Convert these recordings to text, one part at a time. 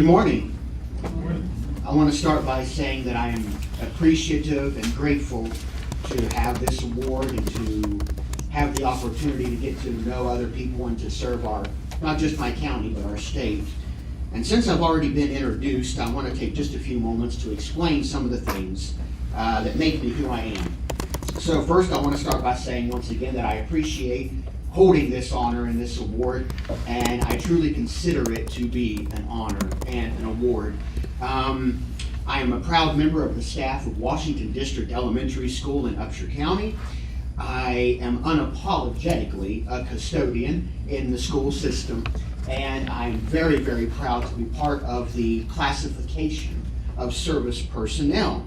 Good morning. I want to start by saying that I am appreciative and grateful to have this award and to have the opportunity to get to know other people and to serve not just my county, but our state. And since I've already been introduced, I want to take just a few moments to explain some of the things that make me who I am. So first, I want to start by saying once again that I appreciate holding this honor and this award, and I truly consider it to be an honor and an award. I am a proud member of the staff of Washington District Elementary School in Upshur County. I am unapologetically a custodian in the school system, and I'm very, very proud to be part of the classification of service personnel.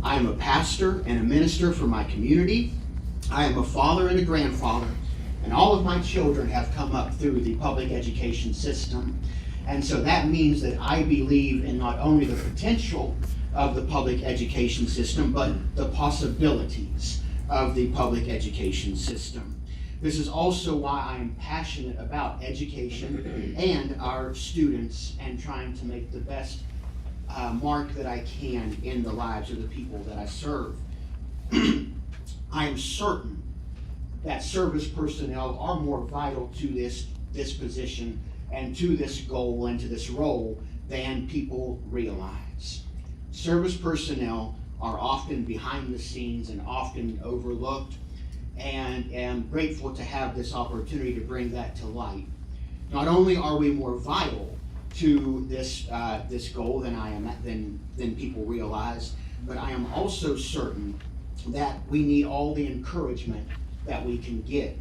I am a pastor and a minister for my community. I am a father and a grandfather, and all of my children have come up through the public education system. And so that means that I believe in not only the potential of the public education system, but the possibilities of the public education system. This is also why I am passionate about education and our students and trying to make the best mark that I can in the lives of the people that I serve. I am certain that service personnel are more vital to this position and to this goal and to this role than people realize. Service personnel are often behind the scenes and often overlooked, and am grateful to have this opportunity to bring that to light. Not only are we more vital to this goal than people realize, but I am also certain that we need all the encouragement that we can get.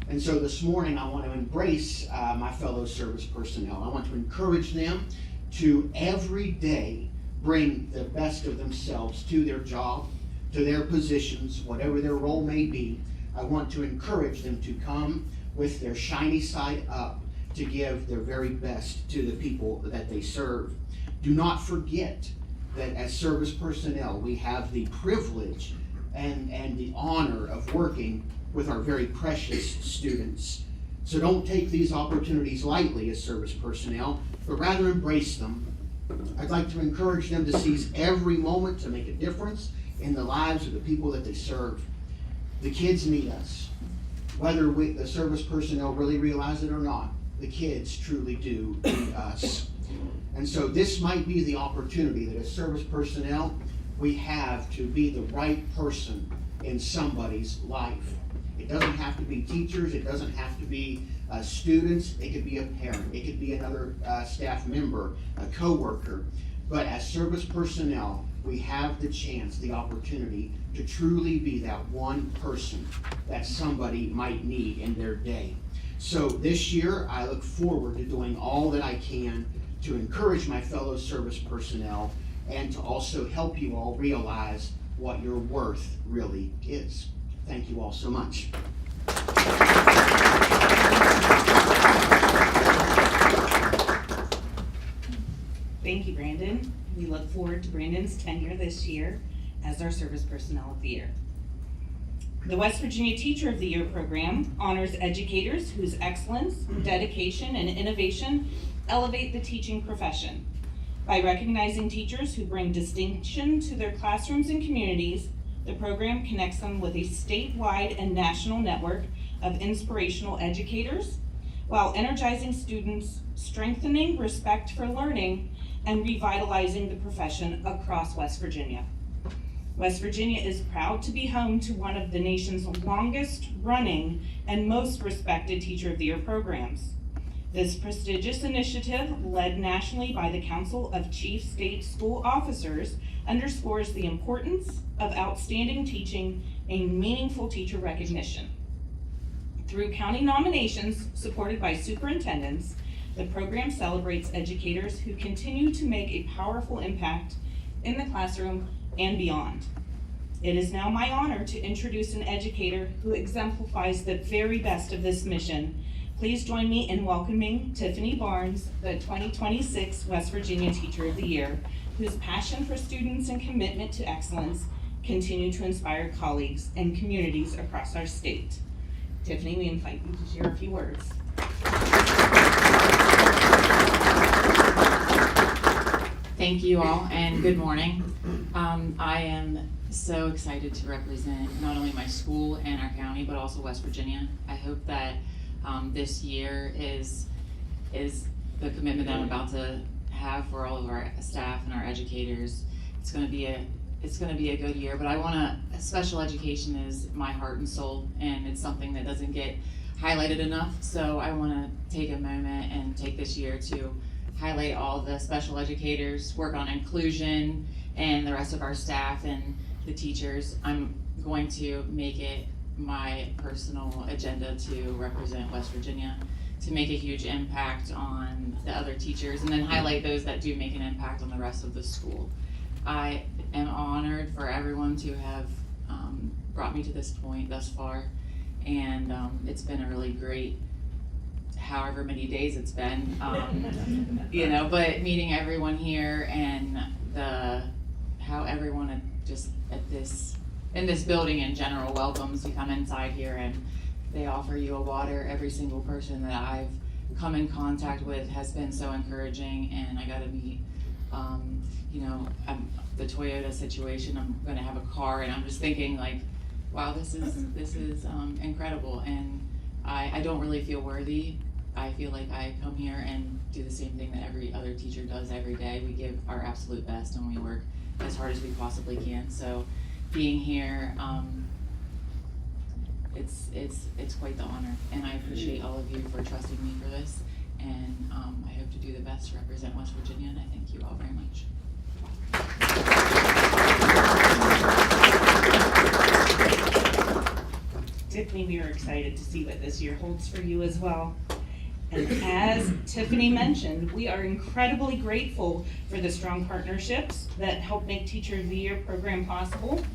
And so this morning I want to embrace my fellow service personnel. I want to encourage them to every day bring the best of themselves to their job, to their positions, whatever their role may be. I want to encourage them to come with their shiny side up to give their very best to the people that they serve. Do not forget that as service personnel, we have the privilege and the honor of working with our very precious students. So don't take these opportunities lightly as service personnel, but rather embrace them. I'd like to encourage them to seize every moment to make a difference in the lives of the people that they serve. The kids need us. Whether the service personnel really realize it or not, the kids truly do need us. And so this might be the opportunity that as service personnel, we have to be the right person in somebody's life. It doesn't have to be teachers, it doesn't have to be students, it could be a parent, it could be another staff member, a coworker. But as service personnel, we have the chance, the opportunity to truly be that one person that somebody might need in their day. So this year, I look forward to doing all that I can to encourage my fellow service personnel and to also help you all realize what your worth really is. Thank you all so much. Thank you, Brandon. We look forward to Brandon's tenure this year as our Service Personnel of the Year. The West Virginia Teacher of the Year program honors educators whose excellence, dedication, and innovation elevate the teaching profession. By recognizing teachers who bring distinction to their classrooms and communities, the program connects them with a statewide and national network of inspirational educators, while energizing students, strengthening respect for learning, and revitalizing the profession across West Virginia. West Virginia is proud to be home to one of the nation's longest running and most respected Teacher of the Year programs. This prestigious initiative, led nationally by the Council of Chief State School Officers, underscores the importance of outstanding teaching and meaningful teacher recognition. Through county nominations supported by superintendents, the program celebrates educators who continue to make a powerful impact in the classroom and beyond. It is now my honor to introduce an educator who exemplifies the very best of this mission. Please join me in welcoming Tiffany Barnes, the 2026 West Virginia Teacher of the Year, whose passion for students and commitment to excellence continue to inspire colleagues and communities across our state. Tiffany, we invite you to share a few words. Thank you all, and good morning. I am so excited to represent not only my school and our county, but also West Virginia. I hope that this year is the commitment that I'm about to have for all of our staff and our educators. It's going to be a good year, but special education is my heart and soul, and it's something that doesn't get highlighted enough. So I want to take a moment and take this year to highlight all the special educators, work on inclusion, and the rest of our staff and the teachers. I'm going to make it my personal agenda to represent West Virginia, to make a huge impact on the other teachers, and then highlight those that do make an impact on the rest of the school. I am honored for everyone to have brought me to this point thus far, and it's been a really great however many days it's been, but meeting everyone here and how everyone in this building in general welcomes you. Come inside here and they offer you a water. Every single person that I've come in contact with has been so encouraging, and I got to meet the Toyota situation. I'm going to have a car, and I'm just thinking like, wow, this is incredible, and I don't really feel worthy. I feel like I come here and do the same thing that every other teacher does every day. We give our absolute best and we work as hard as we possibly can. So being here, it's quite the honor, and I appreciate all of you for trusting me for this, and I hope to do the best to represent West Virginia, and I thank you all very much. Tiffany, we are excited to see what this year holds for you as well. And as Tiffany mentioned, we are incredibly grateful for the strong partnerships that help make Teacher of the Year program possible.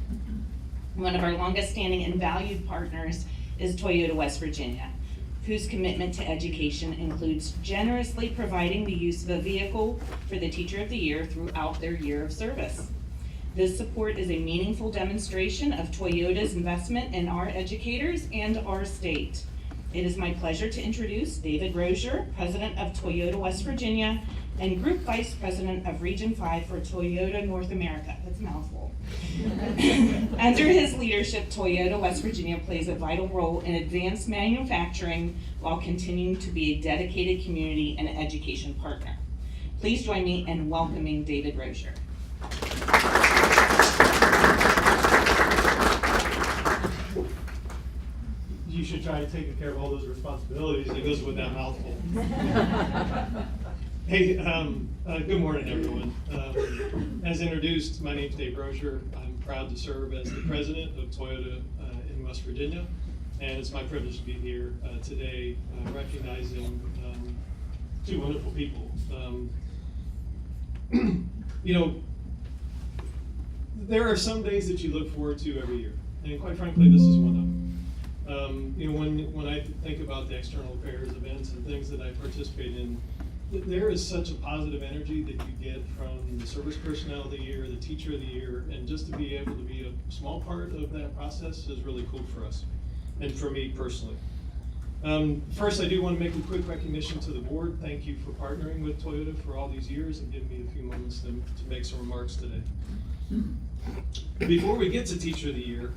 One of our longest standing and valued partners is Toyota West Virginia, whose commitment to education includes generously providing the use of a vehicle for the Teacher of the Year throughout their year of service. This support is a meaningful demonstration of Toyota's investment in our educators and our state. It is my pleasure to introduce David Rozier, President of Toyota West Virginia and Group Vice President of Region 5 for Toyota North America. That's a mouthful. Under his leadership, Toyota West Virginia plays a vital role in advanced manufacturing while continuing to be a dedicated community and education partner. Please join me in welcoming David Rozier. You should try taking care of all those responsibilities. It goes with that mouthful. Hey, good morning, everyone. As introduced, my name's Dave Rozier. I'm proud to serve as the president of Toyota in West Virginia, and it's my privilege to be here today recognizing two wonderful people. There are some days that you look forward to every year, and quite frankly, this is one of them. When I think about the external affairs events and things that I participate in, there is such a positive energy that you get from the service personnel of the year, the teacher of the year, and just to be able to be a small part of that process is really cool for us, and for me personally. First, I do want to make a quick recognition to the board. Thank you for partnering with Toyota for all these years and giving me a few moments to make some remarks today. Before we get to Teacher of the Year,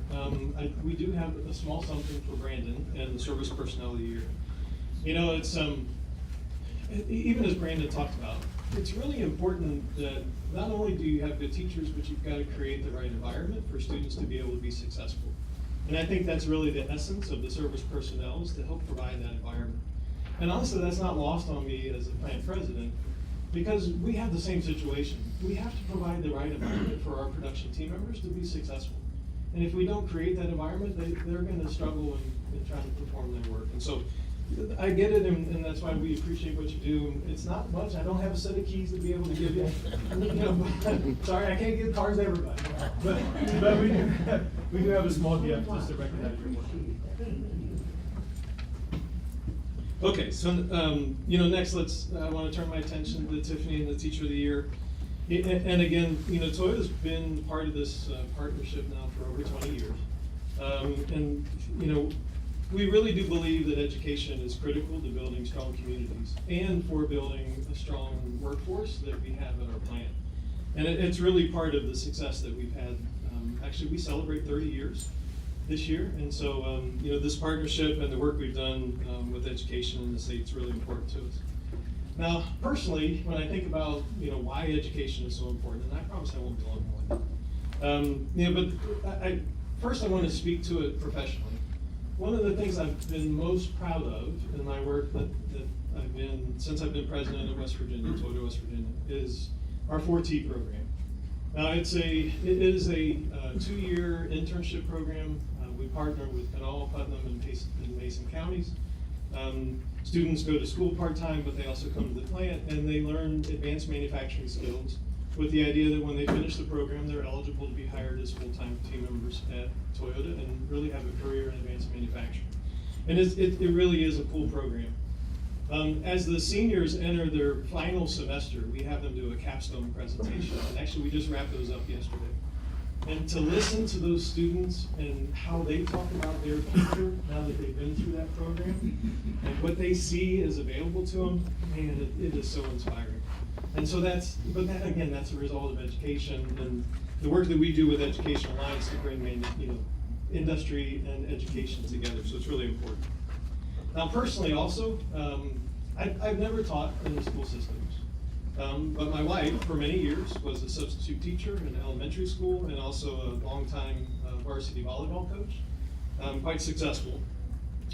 we do have a small something for Brandon and the Service Personnel of the Year. It's even as Brandon talked about, it's really important that not only do you have good teachers, but you've got to create the right environment for students to be able to be successful. And I think that's really the essence of the service personnel, is to help provide that environment. And honestly, that's not lost on me as a plant president, because we have the same situation. We have to provide the right environment for our production team members to be successful. And if we don't create that environment, they're going to struggle in trying to perform their work. And so I get it, and that's why we appreciate what you do. It's not much. I don't have a set of keys to be able to give you. Sorry, I can't give cars to everybody. But we do have a small gift just to recognize your work. Okay, so next, I want to turn my attention to Tiffany and the Teacher of the Year. And again, Toyota's been part of this partnership now for over 20 years. And we really do believe that education is critical to building strong communities and for building a strong workforce that we have at our plant. And it's really part of the success that we've had. Actually, we celebrate 30 years this year, and so this partnership and the work we've done with education in the state is really important to us. Now, personally, when I think about why education is so important, and I promise I won't be long. But first I want to speak to it professionally. One of the things I've been most proud of in my work that I've been since I've been president of West Virginia, Toyota West Virginia, is our 4T program. Now it is a 2-year internship program. We partner with Kanawha, Putnam, and Mason counties. Students go to school part-time, but they also come to the plant and they learn advanced manufacturing skills with the idea that when they finish the program, they're eligible to be hired as full-time team members at Toyota and really have a career in advanced manufacturing. And it really is a cool program. As the seniors enter their final semester, we have them do a capstone presentation. And actually, we just wrapped those up yesterday. And to listen to those students and how they talk about their future now that they've been through that program and what they see is available to them, man, it is so inspiring. And so that's a result of education and the work that we do with Education Alliance to bring industry and education together. So it's really important. Now, personally, also, I've never taught in the school systems. But my wife, for many years, was a substitute teacher in elementary school and also a longtime varsity volleyball coach, quite successful.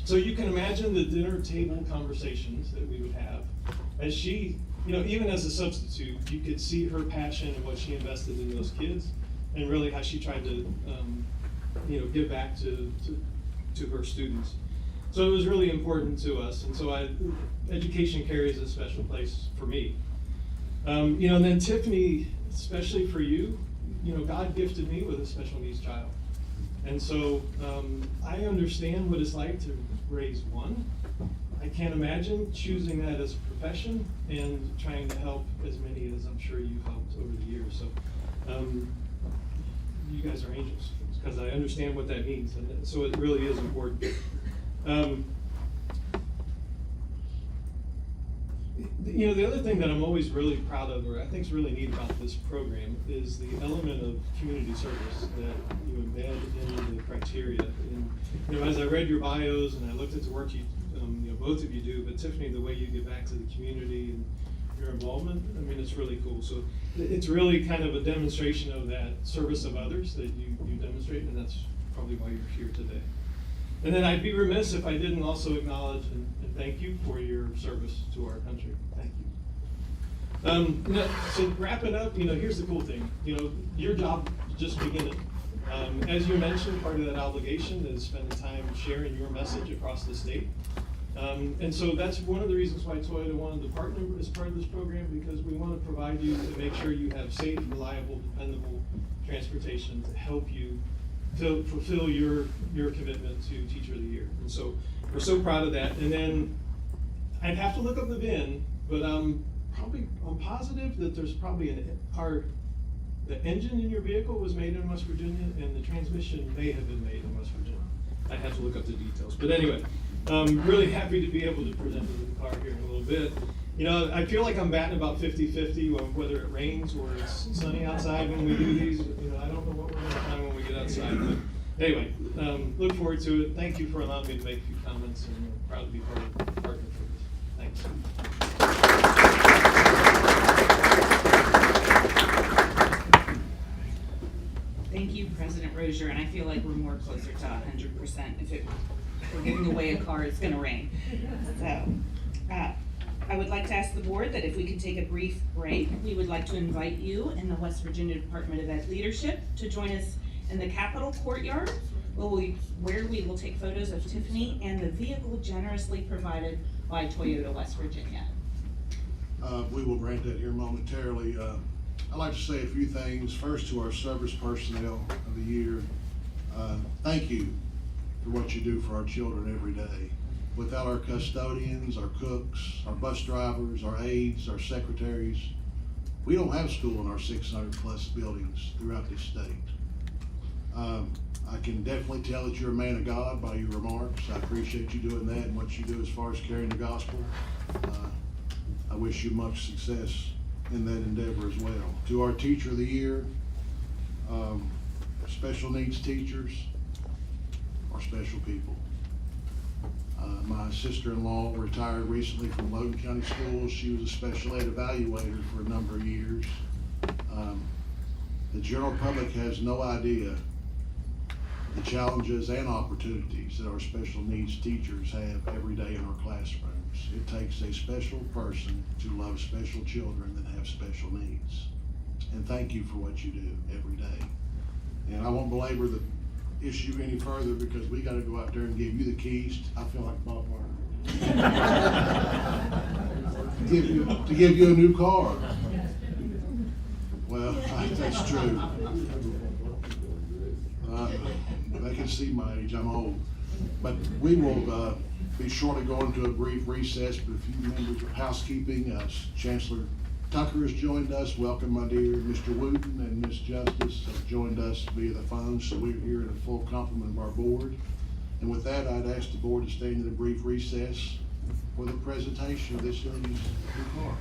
So you can imagine the dinner table conversations that we would have as she, even as a substitute, you could see her passion and what she invested in those kids and really how she tried to, give back to her students. So it was really important to us, and so education carries a special place for me. And then Tiffany, especially for you, God gifted me with a special needs child. And so I understand what it's like to raise one. I can't imagine choosing that as a profession and trying to help as many as I'm sure you've helped over the years. So you guys are angels, because I understand what that means, and so it really is important. The other thing that I'm always really proud of, or I think is really neat about this program, is the element of community service that you embed in the criteria. And as I read your bios and I looked at the work both of you do, but Tiffany, the way you give back to the community and your involvement, it's really cool. So it's really kind of a demonstration of that service of others that you demonstrate, and that's probably why you're here today. And then I'd be remiss if I didn't also acknowledge and thank you for your service to our country. Thank you. So wrapping up, here's the cool thing. Your job is just beginning. As you mentioned, part of that obligation is spending time sharing your message across the state. And so that's one of the reasons why Toyota wanted to partner as part of this program, because we want to provide you to make sure you have safe, reliable, dependable transportation to help you to fulfill your commitment to Teacher of the Year. And so we're so proud of that. And then I'd have to look up the VIN, but I'm positive that there's probably the engine in your vehicle was made in West Virginia, and the transmission may have been made in West Virginia. I'd have to look up the details. But anyway, I'm really happy to be able to present you with the car here in a little bit. I feel like I'm batting about 50-50, whether it rains or it's sunny outside when we do these. I don't know what we're going to find when we get outside. But anyway, look forward to it. Thank you for allowing me to make a few comments, and I'm proud to be part of the partner for this. Thanks. Thank you, President Rozier, and I feel like we're more closer to 100% if we're giving away a car, it's gonna rain. So, I would like to ask the board that if we could take a brief break, we would like to invite you and the West Virginia Department of Ed leadership to join us in the Capitol courtyard, where we will take photos of Tiffany and the vehicle generously provided by Toyota West Virginia. We will grant that here momentarily. I'd like to say a few things. First, to our service personnel of the year, thank you for what you do for our children every day. Without our custodians, our cooks, our bus drivers, our aides, our secretaries, we don't have school in our 600 plus buildings throughout this state. I can definitely tell that you're a man of God by your remarks. I appreciate you doing that and what you do as far as carrying the gospel. I wish you much success in that endeavor as well. To our Teacher of the Year, special needs teachers are special people. My sister-in-law retired recently from Logan County Schools. She was a special ed evaluator for a number of years. The general public has no idea the challenges and opportunities that our special needs teachers have every day in our classrooms. It takes a special person to love special children that have special needs. And thank you for what you do every day. And I won't belabor the issue any further because we gotta go out there and give you the keys. I feel like Bob Marley. to give you a new car. Well, that's true. They can see my age, I'm old. But we will be shortly going to a brief recess, but a few members of housekeeping. Chancellor Tucker has joined us. Welcome, my dear. Mr. Wooten and Ms. Justice have joined us via the phone, so we're here in a full complement of our board. And with that, I'd ask the board to stand in a brief recess for the presentation of this lady's new car.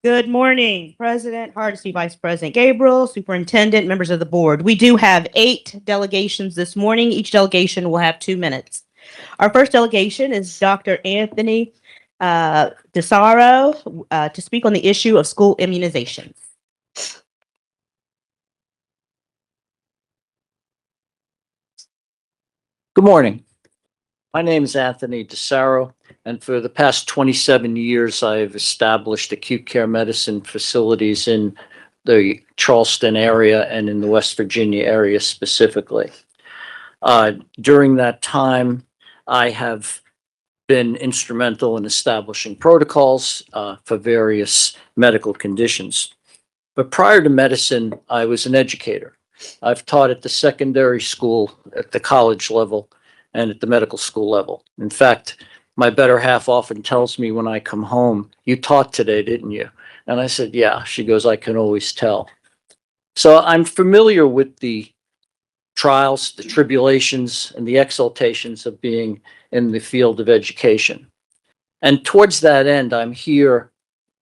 Good morning, President Hardesty, Vice President Gabriel, Superintendent, members of the board. We do have 8 delegations this morning. Each delegation will have 2 minutes. Our first delegation is Dr. Anthony DeSaro to speak on the issue of school immunizations. Good morning. My name is Anthony DeSaro, and for the past 27 years, I've established acute care medicine facilities in the Charleston area and in the West Virginia area specifically. During that time, I have been instrumental in establishing protocols for various medical conditions. But prior to medicine, I was an educator. I've taught at the secondary school, at the college level, and at the medical school level. In fact, my better half often tells me when I come home, "You taught today, didn't you?" And I said, "Yeah." She goes, "I can always tell." So I'm familiar with the trials, the tribulations, and the exaltations of being in the field of education. And towards that end, I'm here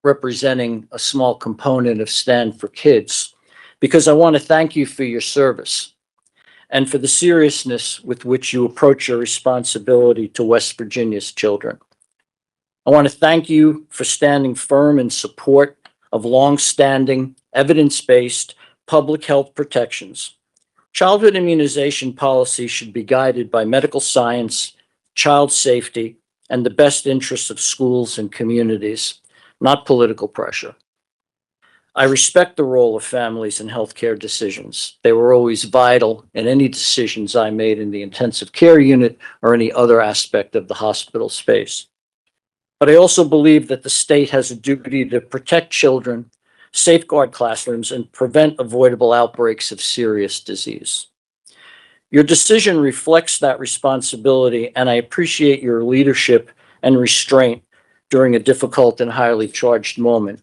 representing a small component of Stand for Kids, because I want to thank you for your service and for the seriousness with which you approach your responsibility to West Virginia's children. I want to thank you for standing firm in support of long-standing, evidence-based public health protections. Childhood immunization policy should be guided by medical science, child safety, and the best interests of schools and communities, not political pressure. I respect the role of families in healthcare decisions. They were always vital in any decisions I made in the intensive care unit or any other aspect of the hospital space. But I also believe that the state has a duty to protect children, safeguard classrooms, and prevent avoidable outbreaks of serious disease. Your decision reflects that responsibility, and I appreciate your leadership and restraint during a difficult and highly charged moment.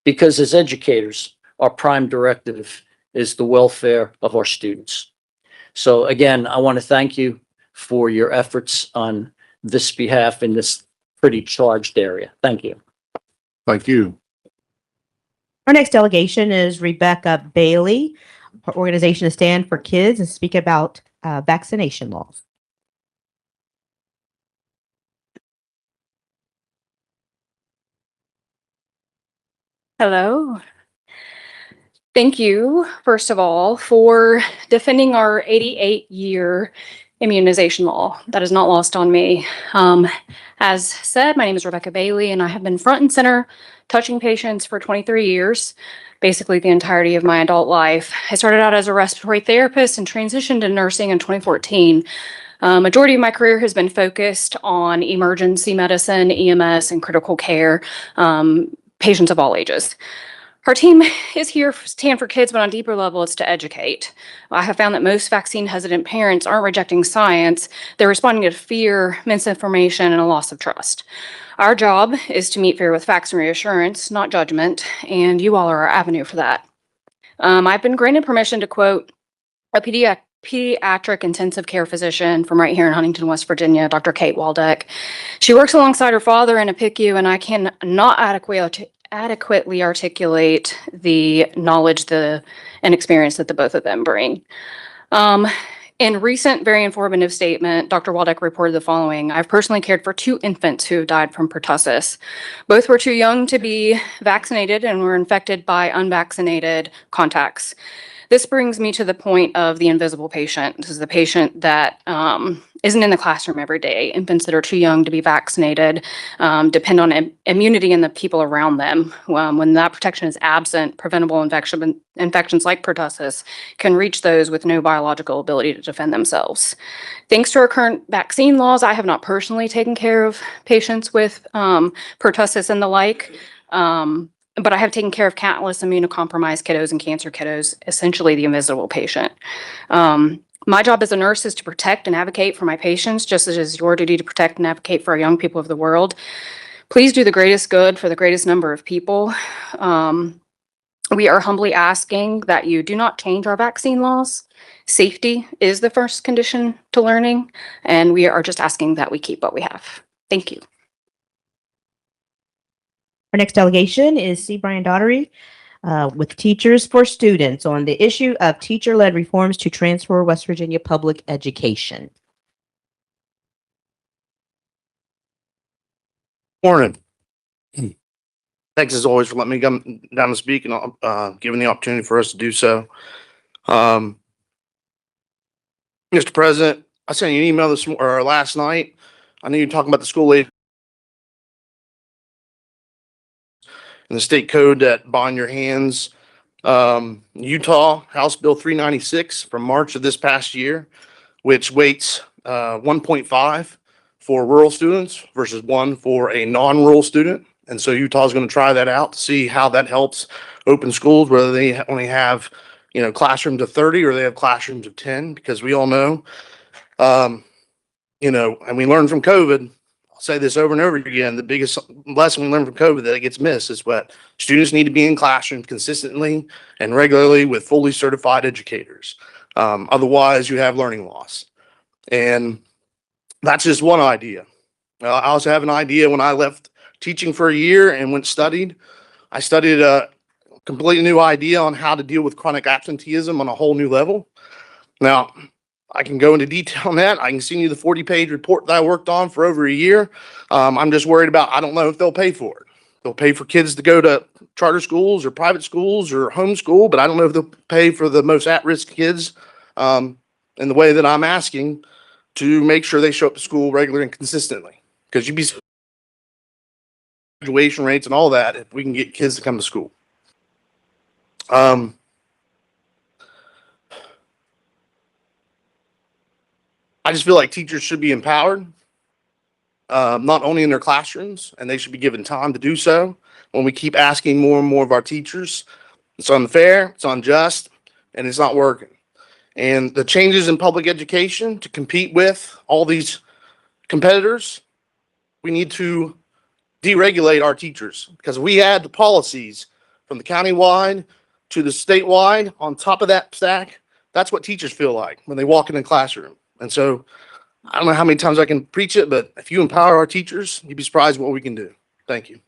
Because as educators, our prime directive is the welfare of our students. So again, I want to thank you for your efforts on this behalf in this pretty charged area. Thank you. Thank you. Our next delegation is Rebecca Bailey. Her organization is Stand for Kids and speak about vaccination laws. Hello. Thank you, first of all, for defending our 88-year immunization law. That is not lost on me. As said, my name is Rebecca Bailey, and I have been front and center touching patients for 23 years, basically the entirety of my adult life. I started out as a respiratory therapist and transitioned to nursing in 2014. Majority of my career has been focused on emergency medicine, EMS, and critical care, patients of all ages. Our team is here for Stand for Kids, but on a deeper level, it's to educate. I have found that most vaccine hesitant parents aren't rejecting science. They're responding to fear, misinformation, and a loss of trust. Our job is to meet fear with facts and reassurance, not judgment, and you all are our avenue for that. I've been granted permission to quote a pediatric intensive care physician from right here in Huntington, West Virginia, Dr. Kate Waldeck. She works alongside her father in a PICU, and I cannot adequately articulate the knowledge and experience that the both of them bring. In recent, very informative statement, Dr. Waldeck reported the following: I've personally cared for 2 infants who died from pertussis. Both were too young to be vaccinated and were infected by unvaccinated contacts. This brings me to the point of the invisible patient. This is the patient that isn't in the classroom every day. Infants that are too young to be vaccinated depend on immunity in the people around them. When that protection is absent, preventable infections like pertussis can reach those with no biological ability to defend themselves. Thanks to our current vaccine laws, I have not personally taken care of patients with pertussis and the like. But I have taken care of countless immunocompromised kiddos and cancer kiddos, essentially the invisible patient. My job as a nurse is to protect and advocate for my patients, just as it is your duty to protect and advocate for our young people of the world. Please do the greatest good for the greatest number of people. We are humbly asking that you do not change our vaccine laws. Safety is the first condition to learning, and we are just asking that we keep what we have. Thank you. Our next delegation is C. Brian Daughtery with Teachers for Students on the issue of teacher-led reforms to transform West Virginia public education. Morning. Thanks as always for letting me come down to speak and giving the opportunity for us to do so. Mr. President, I sent you an email last night. I know you're talking about the school aid and the state code that bind your hands. Utah House Bill 396 from March of this past year, which weights 1.5 for rural students versus 1 for a non-rural student. And so Utah is going to try that out to see how that helps open schools, whether they only have, classrooms of 30 or they have classrooms of 10, because we all know, and we learned from COVID, I'll say this over and over again, the biggest lesson we learned from COVID that gets missed is what students need to be in classrooms consistently and regularly with fully certified educators. Otherwise you have learning loss. And that's just one idea. I also have an idea. When I left teaching for a year and went studied, I studied a completely new idea on how to deal with chronic absenteeism on a whole new level. Now, I can go into detail on that. I can send you the 40-page report that I worked on for over a year. I'm just worried about, I don't know if they'll pay for it. They'll pay for kids to go to charter schools or private schools or homeschool, but I don't know if they'll pay for the most at-risk kids in the way that I'm asking to make sure they show up to school regularly and consistently. Because you'd be graduation rates and all that if we can get kids to come to school. I just feel like teachers should be empowered, not only in their classrooms, and they should be given time to do so. When we keep asking more and more of our teachers, it's unfair, it's unjust, and it's not working. And the changes in public education to compete with all these competitors, we need to deregulate our teachers, because we add the policies from the county-wide to the statewide on top of that stack. That's what teachers feel like when they walk in the classroom. And so I don't know how many times I can preach it, but if you empower our teachers, you'd be surprised what we can do. Thank you.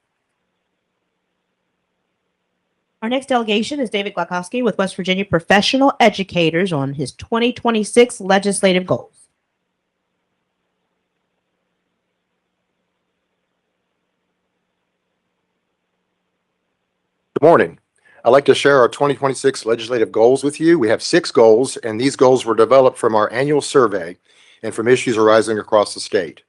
Our next delegation is David Glakowski with West Virginia Professional Educators on his 2026 legislative goals. Good morning. I'd like to share our 2026 legislative goals with you. We have 6 goals, and these goals were developed from our annual survey and from issues arising across the state.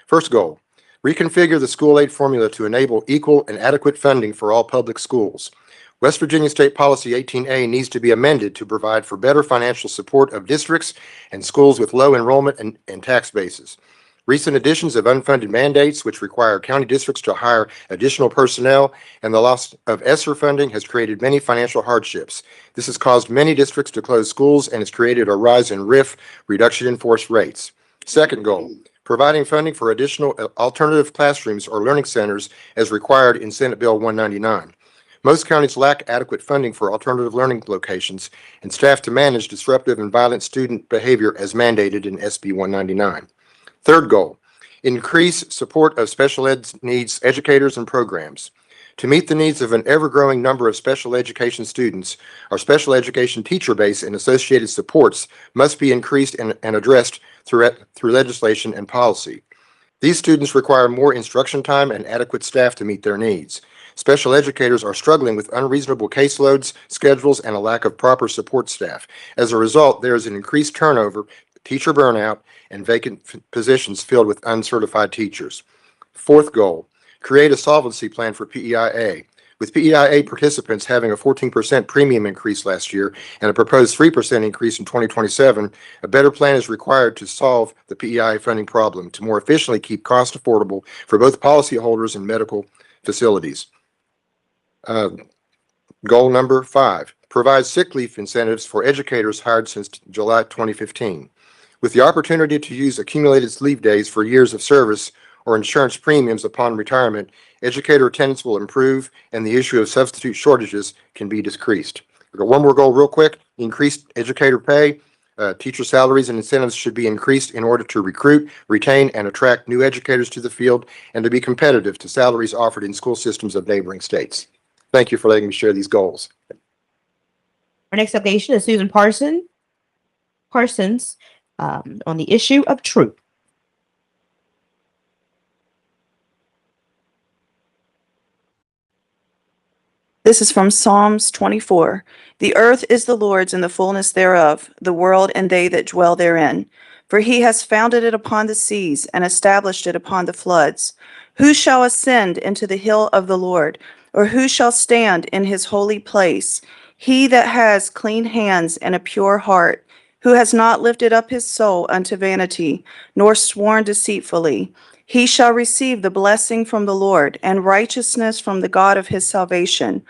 First goal, reconfigure the school aid formula to enable equal and adequate funding for all public schools. West Virginia State Policy 18A needs to be amended to provide for better financial support of districts and schools with low enrollment and tax bases. Recent additions of unfunded mandates, which require county districts to hire additional personnel, and the loss of ESSER funding has created many financial hardships. This has caused many districts to close schools and has created a rise in RIF, reduction in force rates. Second goal, providing funding for additional alternative classrooms or learning centers as required in Senate Bill 199. Most counties lack adequate funding for alternative learning locations and staff to manage disruptive and violent student behavior as mandated in SB 199. Third goal, increase support of special ed needs educators and programs. To meet the needs of an ever-growing number of special education students, our special education teacher base and associated supports must be increased and addressed through legislation and policy. These students require more instruction time and adequate staff to meet their needs. Special educators are struggling with unreasonable caseloads, schedules, and a lack of proper support staff. As a result, there is an increased turnover, teacher burnout, and vacant positions filled with uncertified teachers. Fourth goal, create a solvency plan for PEIA. With PEIA participants having a 14% premium increase last year and a proposed 3% increase in 2027, a better plan is required to solve the PEIA funding problem to more efficiently keep costs affordable for both policyholders and medical facilities. Goal number 5, provide sick leave incentives for educators hired since July 2015. With the opportunity to use accumulated leave days for years of service or insurance premiums upon retirement, educator attendance will improve and the issue of substitute shortages can be decreased. We've got one more goal real quick, increased educator pay. Teacher salaries and incentives should be increased in order to recruit, retain, and attract new educators to the field and to be competitive to salaries offered in school systems of neighboring states. Thank you for letting me share these goals. Our next delegation is Susan Parsons on the issue of truth. This is from Psalms 24. The earth is the Lord's and the fullness thereof, the world and they that dwell therein. For he has founded it upon the seas and established it upon the floods. Who shall ascend into the hill of the Lord, or who shall stand in his holy place? He that has clean hands and a pure heart, who has not lifted up his soul unto vanity, nor sworn deceitfully. He shall receive the blessing from the Lord and righteousness from the God of his salvation.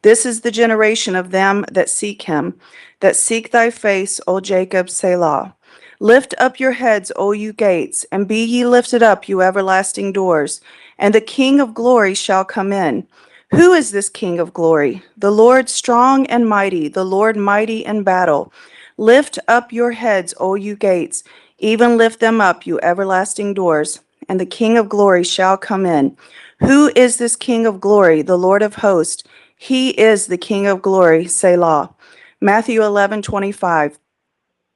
This is the generation of them that seek him, that seek thy face, O Jacob, Selah. Lift up your heads, O you gates, and be ye lifted up, you everlasting doors, and the King of glory shall come in. Who is this King of glory? The Lord strong and mighty, the Lord mighty in battle. Lift up your heads, O you gates, even lift them up, you everlasting doors, and the King of glory shall come in. Who is this King of glory? The Lord of hosts. He is the King of glory, Selah. Matthew 11:25.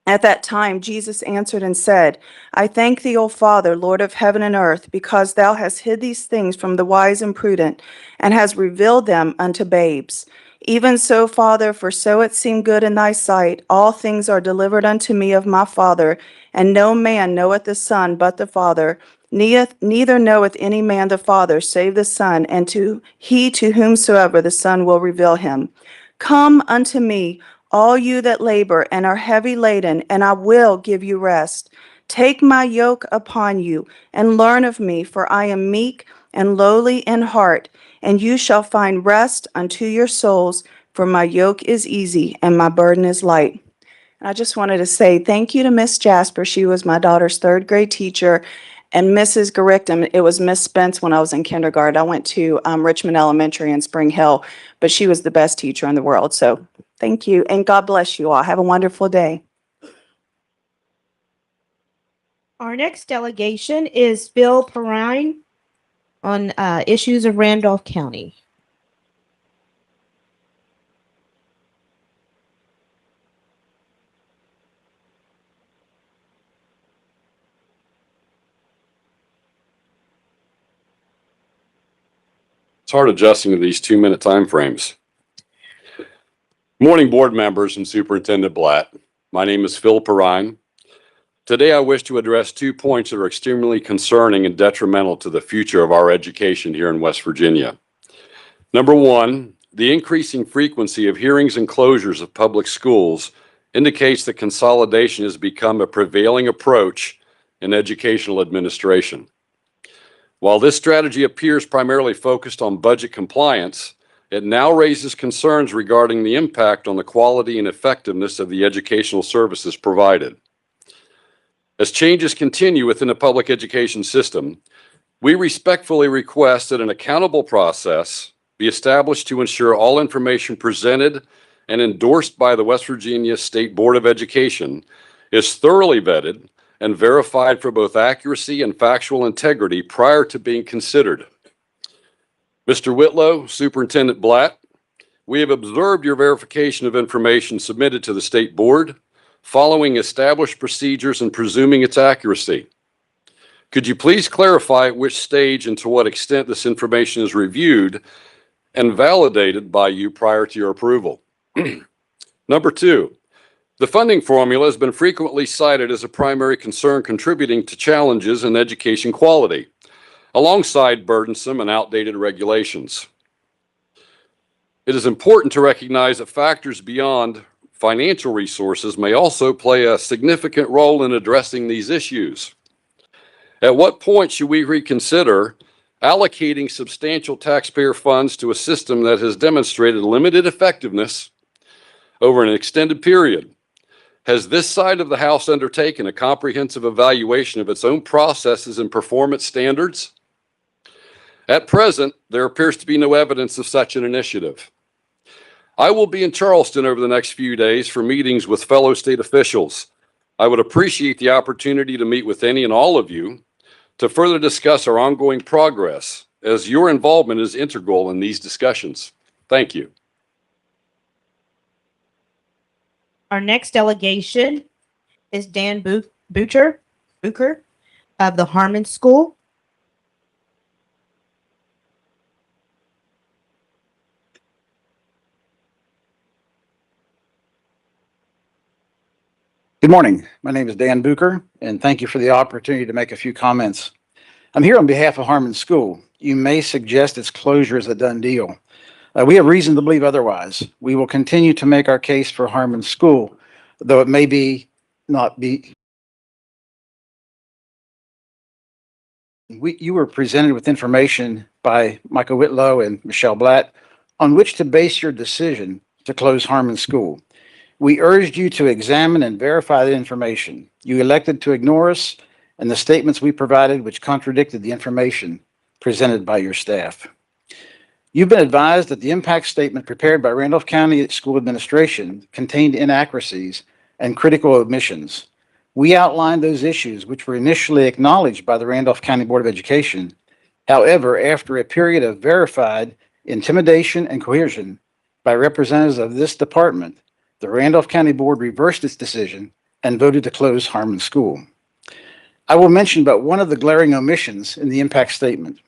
At that time, Jesus answered and said, I thank thee, O Father, Lord of heaven and earth, because thou hast hid these things from the wise and prudent, and hast revealed them unto babes. Even so, Father, for so it seemed good in thy sight, all things are delivered unto me of my Father, and no man knoweth the Son but the Father, neither knoweth any man the Father, save the Son, and he to whomsoever the Son will reveal him. Come unto me, all you that labor and are heavy laden, and I will give you rest. Take my yoke upon you, and learn of me, for I am meek and lowly in heart, and you shall find rest unto your souls, for my yoke is easy and my burden is light. And I just wanted to say thank you to Miss Jasper. She was my daughter's third grade teacher. And Mrs. Garichtum, it was Miss Spence when I was in kindergarten. I went to Richmond Elementary in Spring Hill, but she was the best teacher in the world. So thank you, and God bless you all. Have a wonderful day. Our next delegation is Phil Perrine on issues of Randolph County. It's hard adjusting to these 2-minute time frames. Morning, board members and Superintendent Blatt. My name is Phil Perrine. Today, I wish to address 2 points that are extremely concerning and detrimental to the future of our education here in West Virginia. Number 1, the increasing frequency of hearings and closures of public schools indicates that consolidation has become a prevailing approach in educational administration. While this strategy appears primarily focused on budget compliance, it now raises concerns regarding the impact on the quality and effectiveness of the educational services provided. As changes continue within the public education system, we respectfully request that an accountable process be established to ensure all information presented and endorsed by the West Virginia State Board of Education is thoroughly vetted and verified for both accuracy and factual integrity prior to being considered. Mr. Whitlow, Superintendent Blatt, we have observed your verification of information submitted to the State Board following established procedures and presuming its accuracy. Could you please clarify at which stage and to what extent this information is reviewed and validated by you prior to your approval? Number 2, the funding formula has been frequently cited as a primary concern contributing to challenges in education quality, alongside burdensome and outdated regulations. It is important to recognize that factors beyond financial resources may also play a significant role in addressing these issues. At what point should we reconsider allocating substantial taxpayer funds to a system that has demonstrated limited effectiveness over an extended period? Has this side of the House undertaken a comprehensive evaluation of its own processes and performance standards? At present, there appears to be no evidence of such an initiative. I will be in Charleston over the next few days for meetings with fellow state officials I would appreciate the opportunity to meet with any and all of you to further discuss our ongoing progress, as your involvement is integral in these discussions. Thank you. Our next delegation is Dan Booker of the Harmon School. Good morning. My name is Dan Bucher, and thank you for the opportunity to make a few comments. I'm here on behalf of Harmon School. You may suggest its closure is a done deal. We have reason to believe otherwise. We will continue to make our case for Harmon School, though it may be not be. You were presented with information by Michael Whitlow and Michelle Blatt on which to base your decision to close Harmon School. We urged you to examine and verify the information. You elected to ignore us and the statements we provided, which contradicted the information presented by your staff. You've been advised that the impact statement prepared by Randolph County School Administration contained inaccuracies and critical omissions. We outlined those issues, which were initially acknowledged by the Randolph County Board of Education. However, after a period of verified intimidation and coercion by representatives of this department, the Randolph County Board reversed its decision and voted to close Harmon School. I will mention but one of the glaring omissions in the impact statement.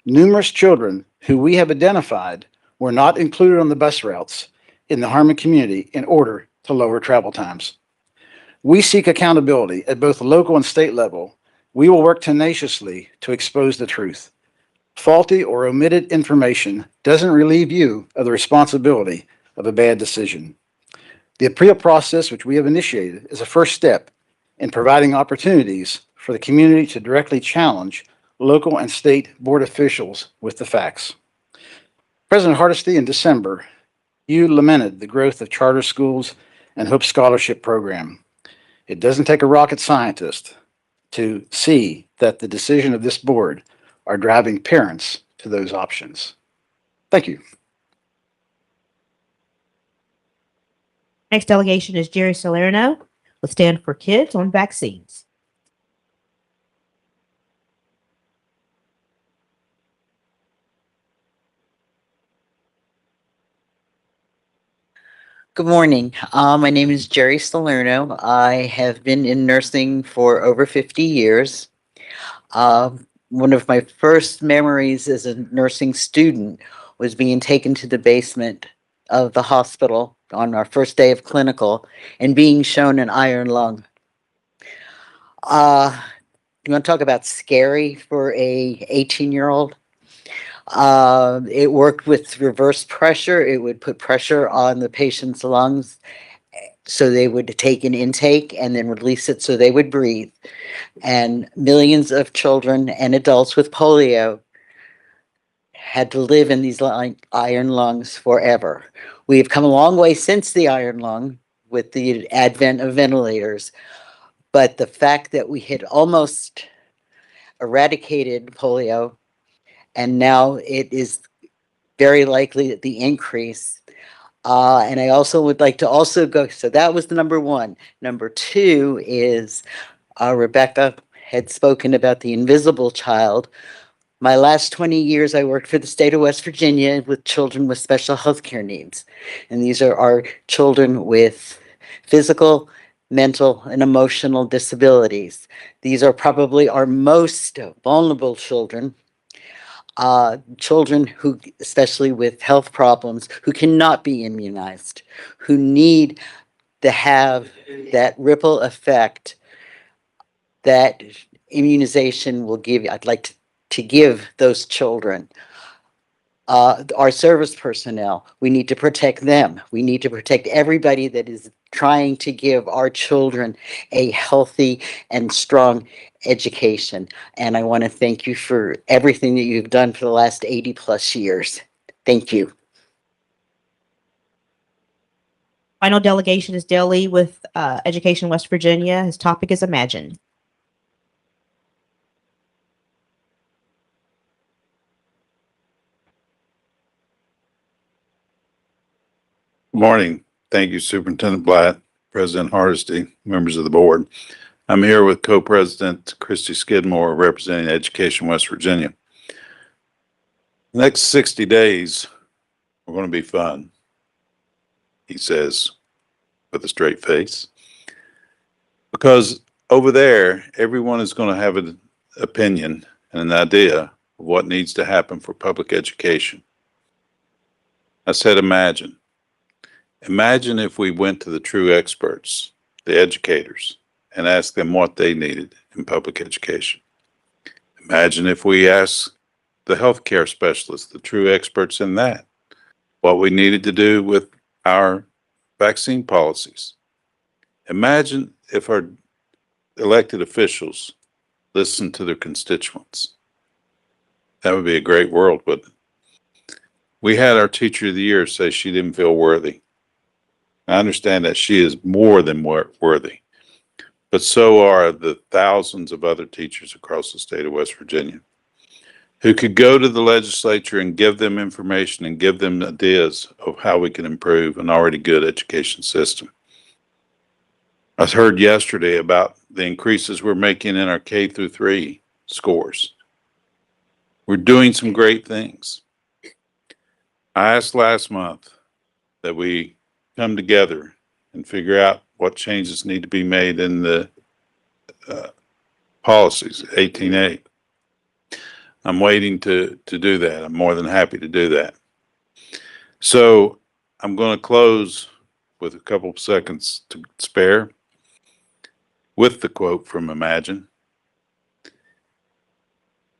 Numerous children who we have identified were not included on the bus routes in the Harmon community in order to lower travel times. We seek accountability at both the local and state level. We will work tenaciously to expose the truth. Faulty or omitted information doesn't relieve you of the responsibility of a bad decision. The appeal process, which we have initiated, is a first step in providing opportunities for the community to directly challenge local and state board officials with the facts. President Hardesty, in December, you lamented the growth of charter schools and Hope Scholarship Program. It doesn't take a rocket scientist to see that the decision of this board are driving parents to those options. Thank you. Next delegation is Jerry Salerno with Stand for Kids on vaccines. Good morning. My name is Jerry Salerno. I have been in nursing for over 50 years. One of my first memories as a nursing student was being taken to the basement of the hospital on our first day of clinical and being shown an iron lung. You want to talk about scary for a 18-year-old? It worked with reverse pressure. It would put pressure on the patient's lungs so they would take an intake and then release it so they would breathe. And millions of children and adults with polio had to live in these iron lungs forever. We've come a long way since the iron lung with the advent of ventilators, but the fact that we had almost eradicated polio, and now it is very likely that the increase. And I also would like to also go, so that was the number one. Number two is Rebecca had spoken about the invisible child. My last 20 years, I worked for the state of West Virginia with children with special health care needs. And these are our children with physical, mental, and emotional disabilities. These are probably our most vulnerable children. Children who, especially with health problems, who cannot be immunized, who need to have that ripple effect that immunization will give you. I'd like to give those children. Our service personnel, we need to protect them. We need to protect everybody that is trying to give our children a healthy and strong education. And I want to thank you for everything that you've done for the last 80 plus years. Thank you. Final delegation is Dale Lee with Education West Virginia. His topic is Imagine. Good morning. Thank you, Superintendent Blatt, President Hardesty, members of the board. I'm here with Co-President Christy Skidmore, representing Education West Virginia. The next 60 days are going to be fun, he says with a straight face, because over there, everyone is going to have an opinion and an idea of what needs to happen for public education. I said, imagine. Imagine if we went to the true experts, the educators, and asked them what they needed in public education. Imagine if we asked the healthcare specialists, the true experts in that, what we needed to do with our vaccine policies. Imagine if our elected officials listened to their constituents. That would be a great world, wouldn't it? We had our teacher of the year say she didn't feel worthy. I understand that she is more than worthy, but so are the thousands of other teachers across the state of West Virginia who could go to the legislature and give them information and give them ideas of how we can improve an already good education system. I heard yesterday about the increases we're making in our K through 3 scores. We're doing some great things. I asked last month that we come together and figure out what changes need to be made in the policies, 18A. I'm waiting to do that. I'm more than happy to do that. So I'm going to close with a couple of seconds to spare with the quote from Imagine.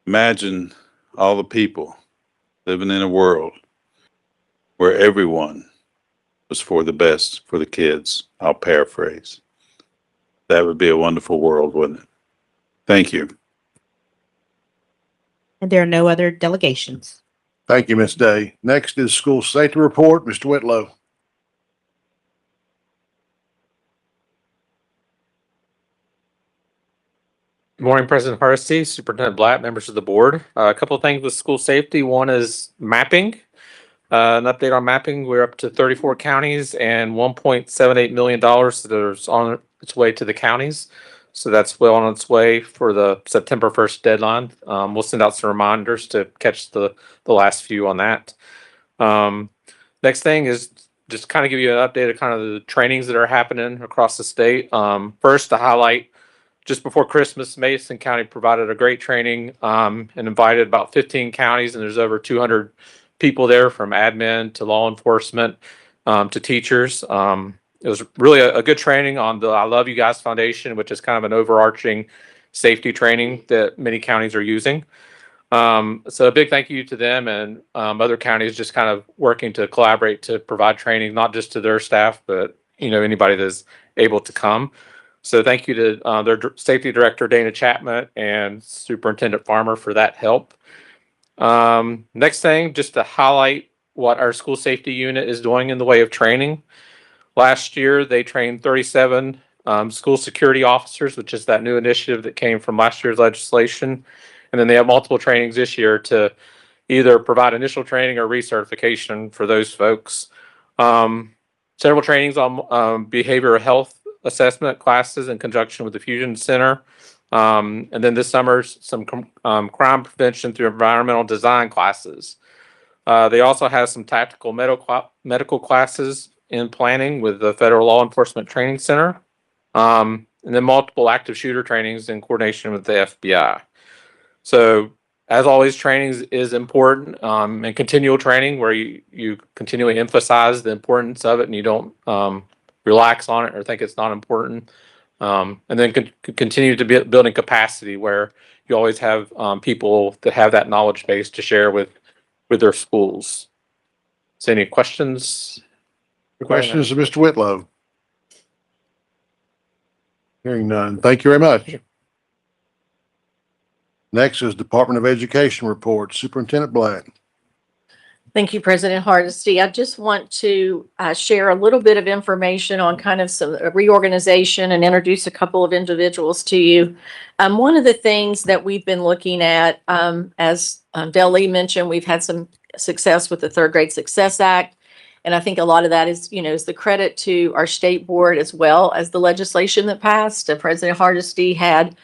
Imagine all the people living in a world where everyone was for the best for the kids. I'll paraphrase. That would be a wonderful world, wouldn't it? Thank you. And there are no other delegations. Thank you, Ms. Day. Next is school safety report. Mr. Whitlow. Good morning, President Hardesty, Superintendent Blatt, members of the board. A couple of things with school safety. One is mapping. An update on mapping. We're up to 34 counties and $1.78 million that is on its way to the counties. So that's well on its way for the September 1st deadline. We'll send out some reminders to catch the last few on that. Next thing is just kind of give you an update of kind of the trainings that are happening across the state. First, to highlight, just before Christmas, Mason County provided a great training and invited about 15 counties, and there's over 200 people there, from admin to law enforcement to teachers. It was really a good training on the I Love You Guys Foundation, which is kind of an overarching safety training that many counties are using. So a big thank you to them, and other counties just kind of working to collaborate to provide training, not just to their staff, but anybody that's able to come. So thank you to their safety director, Dana Chapman, and Superintendent Farmer for that help. Next thing, just to highlight what our school safety unit is doing in the way of training. Last year, they trained 37 school security officers, which is that new initiative that came from last year's legislation. And then they have multiple trainings this year to either provide initial training or recertification for those folks. Several trainings on behavioral health assessment classes in conjunction with the Fusion Center. And then this summer, some crime prevention through environmental design classes. They also have some tactical medical classes in planning with the Federal Law Enforcement Training Center. And then multiple active shooter trainings in coordination with the FBI. So as always, training is important, and continual training where you continually emphasize the importance of it and you don't relax on it or think it's not important. And then continue to be building capacity where you always have people that have that knowledge base to share with their schools. So any questions? Questions of Mr. Whitlow? Hearing none. Thank you very much. Next is Department of Education report. Superintendent Blatt. Thank you, President Hardesty. I just want to share a little bit of information on kind of some reorganization and introduce a couple of individuals to you. One of the things that we've been looking at, as Del Lee mentioned, we've had some success with the Third Grade Success Act. And I think a lot of that is, is the credit to our state board as well as the legislation that passed. President Hardesty had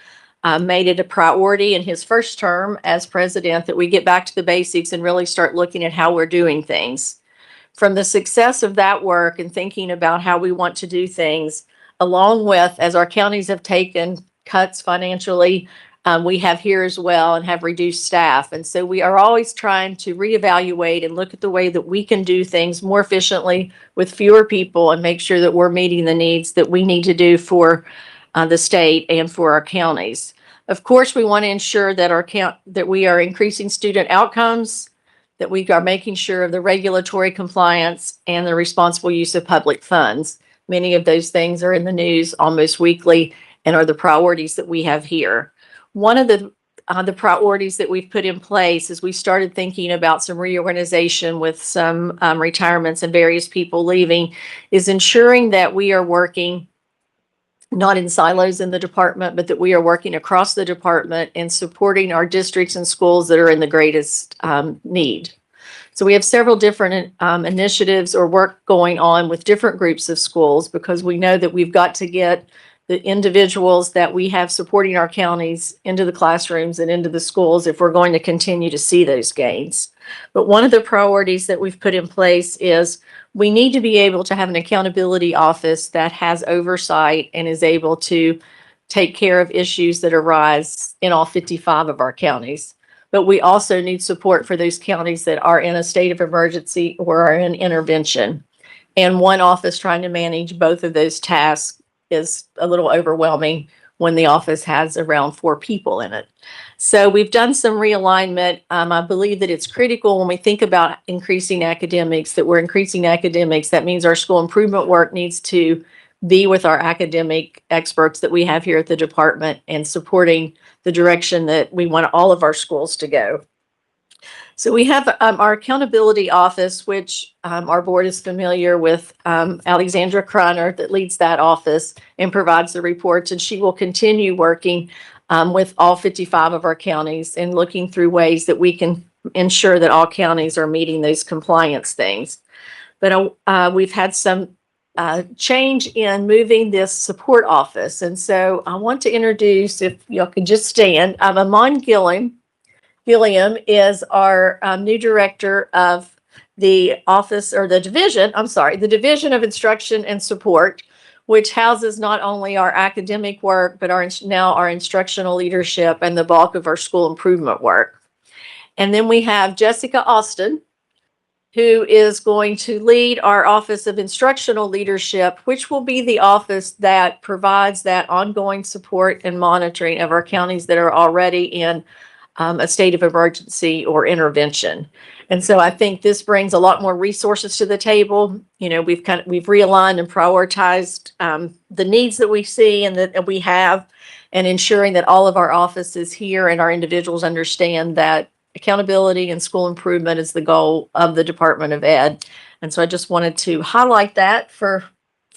made it a priority in his first term as president that we get back to the basics and really start looking at how we're doing things. From the success of that work and thinking about how we want to do things, along with, as our counties have taken cuts financially, we have here as well and have reduced staff. And so we are always trying to reevaluate and look at the way that we can do things more efficiently with fewer people and make sure that we're meeting the needs that we need to do for the state and for our counties. Of course, we want to ensure that that we are increasing student outcomes, that we are making sure of the regulatory compliance and the responsible use of public funds. Many of those things are in the news almost weekly and are the priorities that we have here. One of the priorities that we've put in place as we started thinking about some reorganization with some retirements and various people leaving is ensuring that we are working not in silos in the department, but that we are working across the department and supporting our districts and schools that are in the greatest need. So we have several different initiatives or work going on with different groups of schools because we know that we've got to get the individuals that we have supporting our counties into the classrooms and into the schools if we're going to continue to see those gains. But one of the priorities that we've put in place is we need to be able to have an accountability office that has oversight and is able to take care of issues that arise in all 55 of our counties. But we also need support for those counties that are in a state of emergency or are in intervention. And one office trying to manage both of those tasks is a little overwhelming when the office has around 4 people in it. So we've done some realignment. I believe that it's critical when we think about increasing academics, that we're increasing academics. That means our school improvement work needs to be with our academic experts that we have here at the department and supporting the direction that we want all of our schools to go. So we have our accountability office, which our board is familiar with, Alexandra Kreiner that leads that office and provides the reports, and she will continue working with all 55 of our counties and looking through ways that we can ensure that all counties are meeting those compliance things. But we've had some change in moving this support office. And so I want to introduce, if y'all could just stand, Amon Gilliam is our new director of the office or the division of instruction and support, which houses not only our academic work, but now our instructional leadership and the bulk of our school improvement work. And then we have Jessica Austin, who is going to lead our Office of Instructional Leadership, which will be the office that provides that ongoing support and monitoring of our counties that are already in a state of emergency or intervention. And so I think this brings a lot more resources to the table. You know, we've realigned and prioritized the needs that we see and that we have, and ensuring that all of our offices here and our individuals understand that accountability and school improvement is the goal of the Department of Ed. And so I just wanted to highlight that for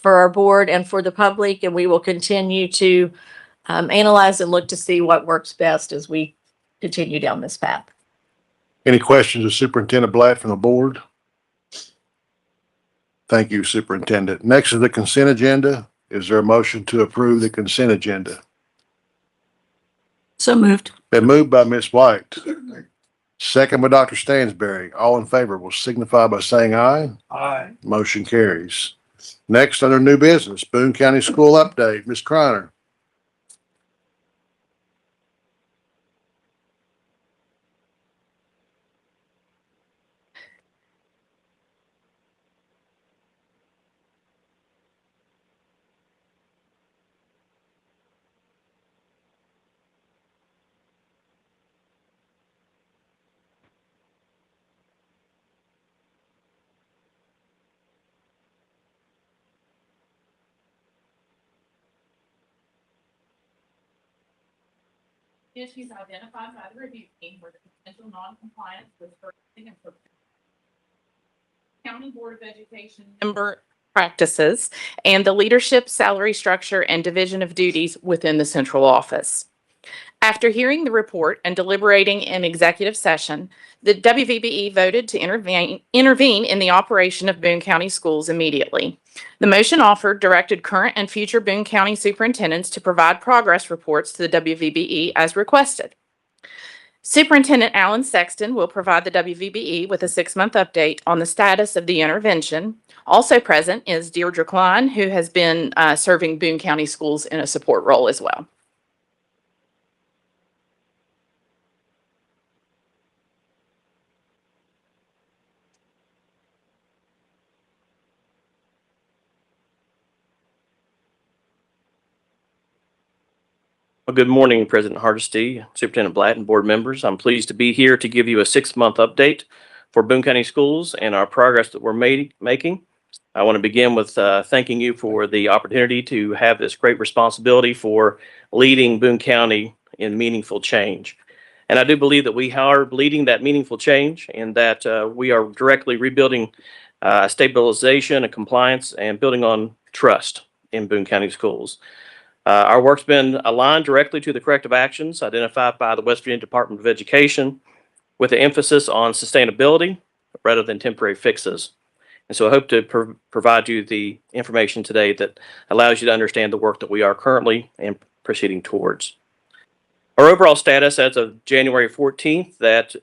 our board and for the public, and we will continue to analyze and look to see what works best as we continue down this path. Any questions of Superintendent Blatt from the board? Thank you, Superintendent. Next is the consent agenda. Is there a motion to approve the consent agenda? So moved. Been moved by Ms. White. Second by Dr. Stansberry. All in favor will signify by saying aye. Aye. Motion carries. Next, under new business, Boone County School update. Ms. Kreiner. Issues identified by the review team for the potential non-compliance with County Board of Education member practices and the leadership, salary structure, and division of duties within the central office. After hearing the report and deliberating in executive session, the WVBE voted to intervene in the operation of Boone County Schools immediately. The motion offered directed current and future Boone County superintendents to provide progress reports to the WVBE as requested. Superintendent Alan Sexton will provide the WVBE with a 6-month update on the status of the intervention. Also present is Deirdre Klein, who has been serving Boone County Schools in a support role as well. Well, good morning, President Hardesty, Superintendent Blatt, and board members. I'm pleased to be here to give you a 6-month update for Boone County Schools and our progress that we're making. I want to begin with thanking you for the opportunity to have this great responsibility for leading Boone County in meaningful change. And I do believe that we are leading that meaningful change and that we are directly rebuilding stabilization and compliance and building on trust in Boone County Schools. Our work's been aligned directly to the corrective actions identified by the West Virginia Department of Education with an emphasis on sustainability rather than temporary fixes. And so I hope to provide you the information today that allows you to understand the work that we are currently and proceeding towards. Our overall status as of January 14th, that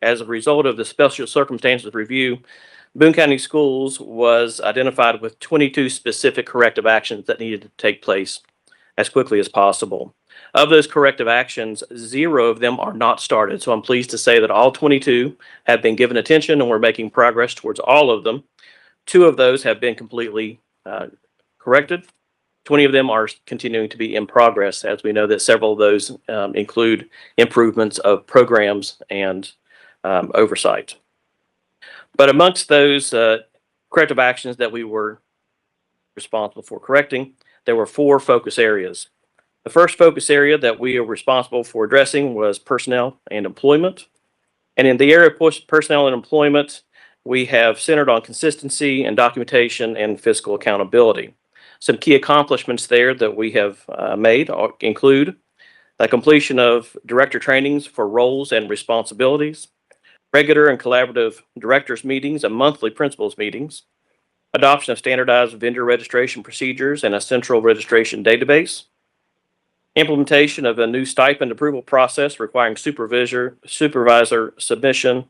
as a result of the special circumstances review, Boone County Schools was identified with 22 specific corrective actions that needed to take place as quickly as possible. Of those corrective actions, 0 of them are not started. So I'm pleased to say that all 22 have been given attention and we're making progress towards all of them. 2 of those have been completely corrected. 20 of them are continuing to be in progress, as we know that several of those include improvements of programs and oversight. But amongst those corrective actions that we were responsible for correcting, there were 4 focus areas. The first focus area that we are responsible for addressing was personnel and employment. And in the area of personnel and employment, we have centered on consistency and documentation and fiscal accountability. Some key accomplishments there that we have made include the completion of director trainings for roles and responsibilities, regular and collaborative directors meetings and monthly principals meetings, adoption of standardized vendor registration procedures and a central registration database, implementation of a new stipend approval process requiring supervisor submission,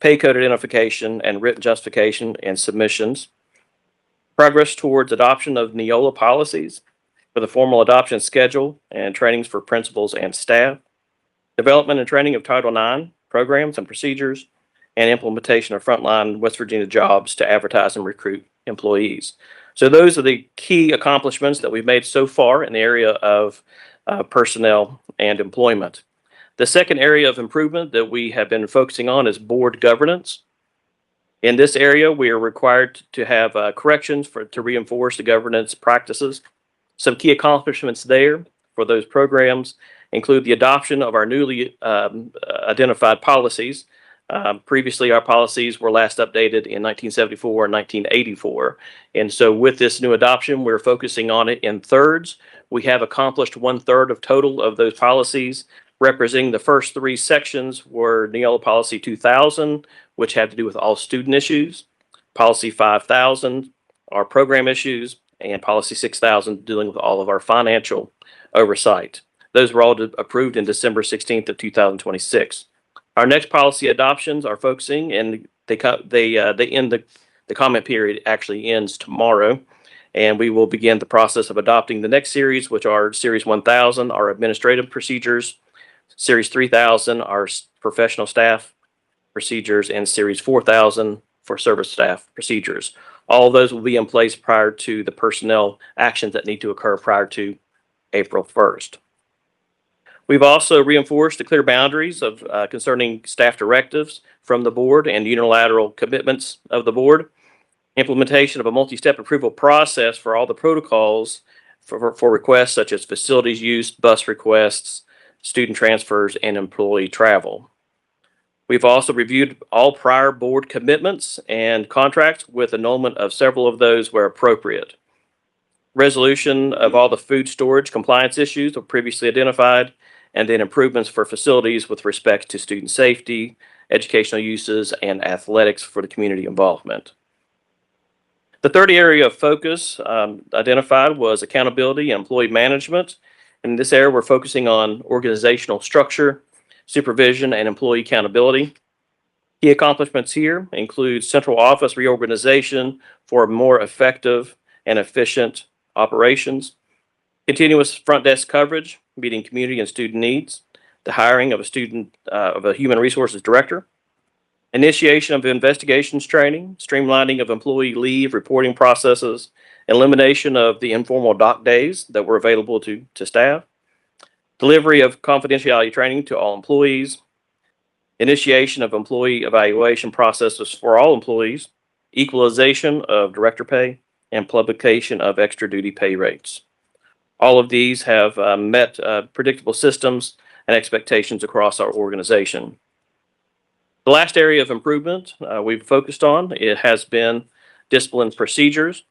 pay code identification, and written justification and submissions, progress towards adoption of Neola policies for the formal adoption schedule and trainings for principals and staff, development and training of Title IX programs and procedures, and implementation of frontline West Virginia jobs to advertise and recruit employees. So those are the key accomplishments that we've made so far in the area of personnel and employment. The second area of improvement that we have been focusing on is board governance. In this area, we are required to have corrections to reinforce the governance practices. Some key accomplishments there for those programs include the adoption of our newly identified policies. Previously, our policies were last updated in 1974 and 1984. And so with this new adoption, we're focusing on it in thirds. We have accomplished 1/3 of total of those policies. Representing the first 3 sections were Neola Policy 2000, which had to do with all student issues, Policy 5000, our program issues, and Policy 6000 dealing with all of our financial oversight. Those were all approved in December 16th of 2026. Our next policy adoptions are focusing, and they end the comment period actually ends tomorrow, and we will begin the process of adopting the next series, which are Series 1000, our administrative procedures, Series 3000, our professional staff procedures, and Series 4000 for service staff procedures. All of those will be in place prior to the personnel actions that need to occur prior to April 1st. We've also reinforced the clear boundaries of concerning staff directives from the board and unilateral commitments of the board. Implementation of a multi-step approval process for all the protocols for requests such as facilities use, bus requests, student transfers, and employee travel. We've also reviewed all prior board commitments and contracts with annulment of several of those where appropriate. Resolution of all the food storage compliance issues that were previously identified, and then improvements for facilities with respect to student safety, educational uses, and athletics for the community involvement. The third area of focus identified was accountability and employee management. In this area, we're focusing on organizational structure, supervision, and employee accountability. Key accomplishments here include central office reorganization for more effective and efficient operations, continuous front desk coverage, meeting community and student needs, the hiring of a human resources director, initiation of investigations training, streamlining of employee leave reporting processes, elimination of the informal dock days that were available to staff, delivery of confidentiality training to all employees, initiation of employee evaluation processes for all employees, equalization of director pay, and publication of extra duty pay rates. All of these have met predictable systems and expectations across our organization. The last area of improvement we've focused on, it has been discipline procedures.